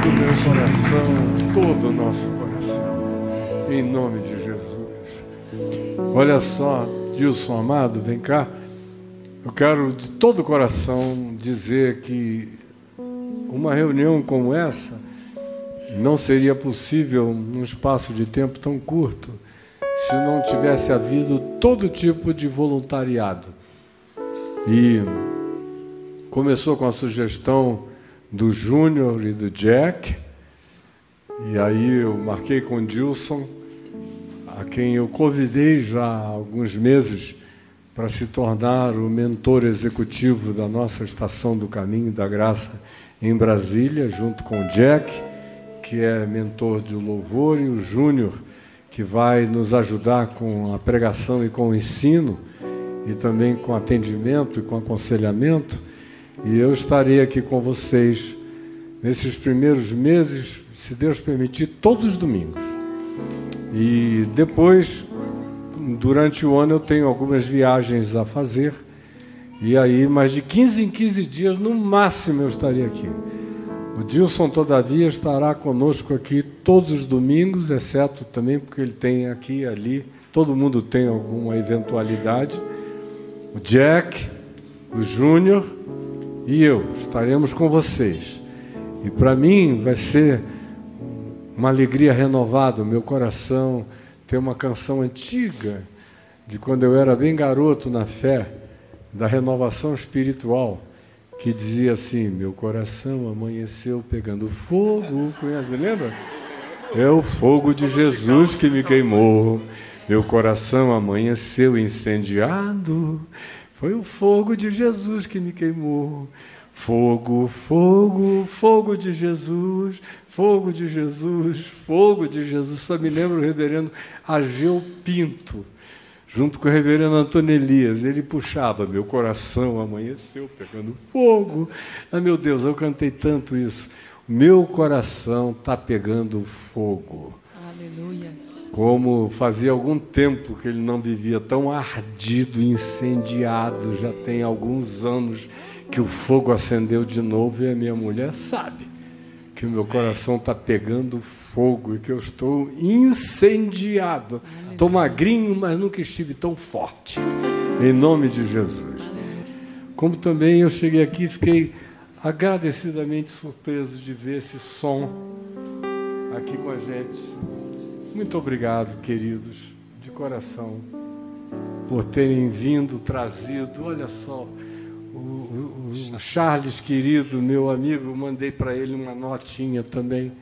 todo o meu coração, todo o nosso coração, em nome de Jesus. Olha só, Dilson amado, vem cá. Eu quero de todo o coração dizer que uma reunião como essa não seria possível num espaço de tempo tão curto se não tivesse havido todo tipo de voluntariado. E começou com a sugestão do Júnior e do Jack, e aí eu marquei com o Dilson, a quem eu convidei já há alguns meses para se tornar o mentor executivo da nossa Estação do Caminho da Graça em Brasília, junto com o Jack, que é mentor de louvor, e o Júnior, que vai nos ajudar com a pregação e com o ensino, e também com atendimento e com aconselhamento. E eu estarei aqui com vocês nesses primeiros meses, se Deus permitir, todos os domingos. E depois, durante o ano, eu tenho algumas viagens a fazer, e aí, mais de 15 em 15 dias, no máximo, eu estarei aqui. O Dilson, todavia, estará conosco aqui todos os domingos, exceto também porque ele tem aqui e ali, todo mundo tem alguma eventualidade. O Jack, o Júnior e eu estaremos com vocês. E para mim vai ser uma alegria renovada, o meu coração ter uma canção antiga, de quando eu era bem garoto na fé, da renovação espiritual, que dizia assim: meu coração amanheceu pegando fogo. Conhece, lembra? É o fogo de Jesus que me queimou. Meu coração amanheceu incendiado. Foi o fogo de Jesus que me queimou. Fogo, fogo, fogo de Jesus, fogo de Jesus, fogo de Jesus. Só me lembro o reverendo Ageu Pinto, junto com o reverendo Antônio Elias. Ele puxava: meu coração amanheceu pegando fogo. Ah, meu Deus, eu cantei tanto isso. Meu coração está pegando fogo. Aleluias. Como fazia algum tempo que ele não vivia tão ardido, incendiado. Já tem alguns anos que o fogo acendeu de novo, e a minha mulher sabe que o meu coração está pegando fogo e que eu estou incendiado. Estou magrinho, mas nunca estive tão forte, em nome de Jesus. Como também eu cheguei aqui e fiquei agradecidamente surpreso de ver esse som aqui com a gente. Muito obrigado, queridos, de coração, por terem vindo, trazido. Olha só, o Charles, querido, meu amigo, mandei para ele uma notinha também.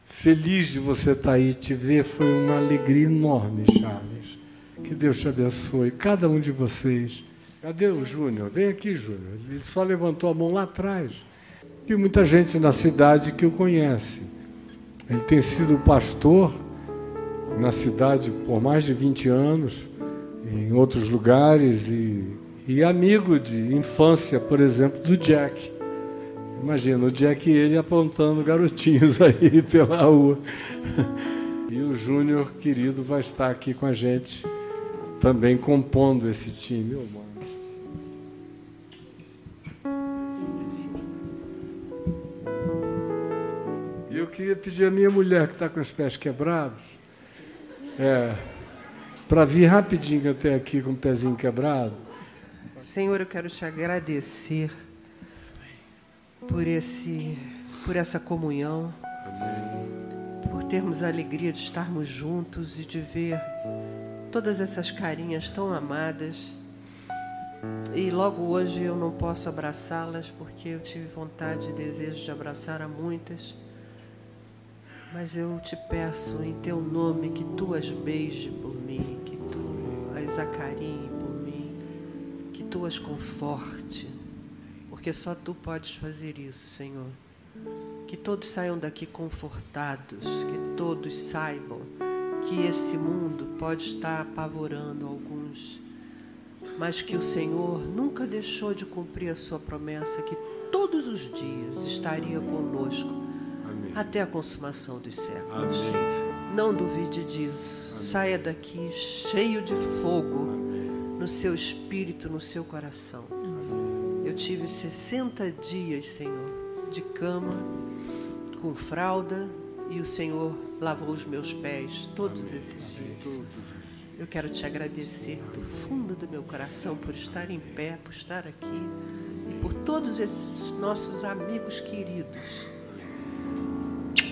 Feliz de você estar aí, te ver, foi uma alegria enorme, Charles. Que Deus te abençoe, cada um de vocês. Cadê o Júnior? Vem aqui, Júnior. Ele só levantou a mão lá atrás. Tem muita gente na cidade que o conhece. Ele tem sido pastor na cidade por mais de 20 anos, em outros lugares, e amigo de infância, por exemplo, do Jack. Imagina, o Jack e ele apontando garotinhos aí pela rua. E o Júnior, querido, vai estar aqui com a gente, também compondo esse time. Meu mano. E eu queria pedir à minha mulher, que está com os pés quebrados, para vir rapidinho até aqui com o pezinho quebrado. Senhor, eu quero te agradecer por essa comunhão. Amém. Por termos a alegria de estarmos juntos e de ver todas essas carinhas tão amadas. E logo hoje eu não posso abraçá-las porque eu tive vontade e desejo de abraçar a muitas. Mas eu te peço em teu nome que tu as beije por mim, que tu as acarinhe por mim, que tu as conforte, porque só tu podes fazer isso, Senhor. Que todos saiam daqui confortados, que todos saibam que esse mundo pode estar apavorando alguns, mas que o Senhor nunca deixou de cumprir a sua promessa, que todos os dias estaria conosco. Amém. Até a consumação dos séculos. Amém. Não duvide disso. Amém. Saia daqui cheio de fogo. Amém. No seu espírito, no seu coração. Amém. Eu tive 60 dias, Senhor, de cama, com fralda e o Senhor lavou os meus pés todos esses dias. Eu quero te agradecer do fundo do meu coração por estar em pé, por estar aqui e por todos esses nossos amigos queridos.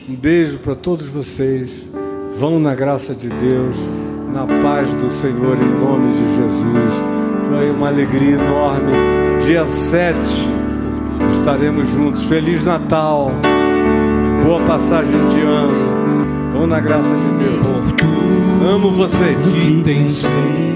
Um beijo para todos vocês. Vão na graça de Deus, na paz do Senhor, em nome de Jesus. Foi uma alegria enorme. Dia 7 estaremos juntos. Feliz Natal. Boa passagem de ano. Vão na graça de Deus. Amo vocês. Que tens feito.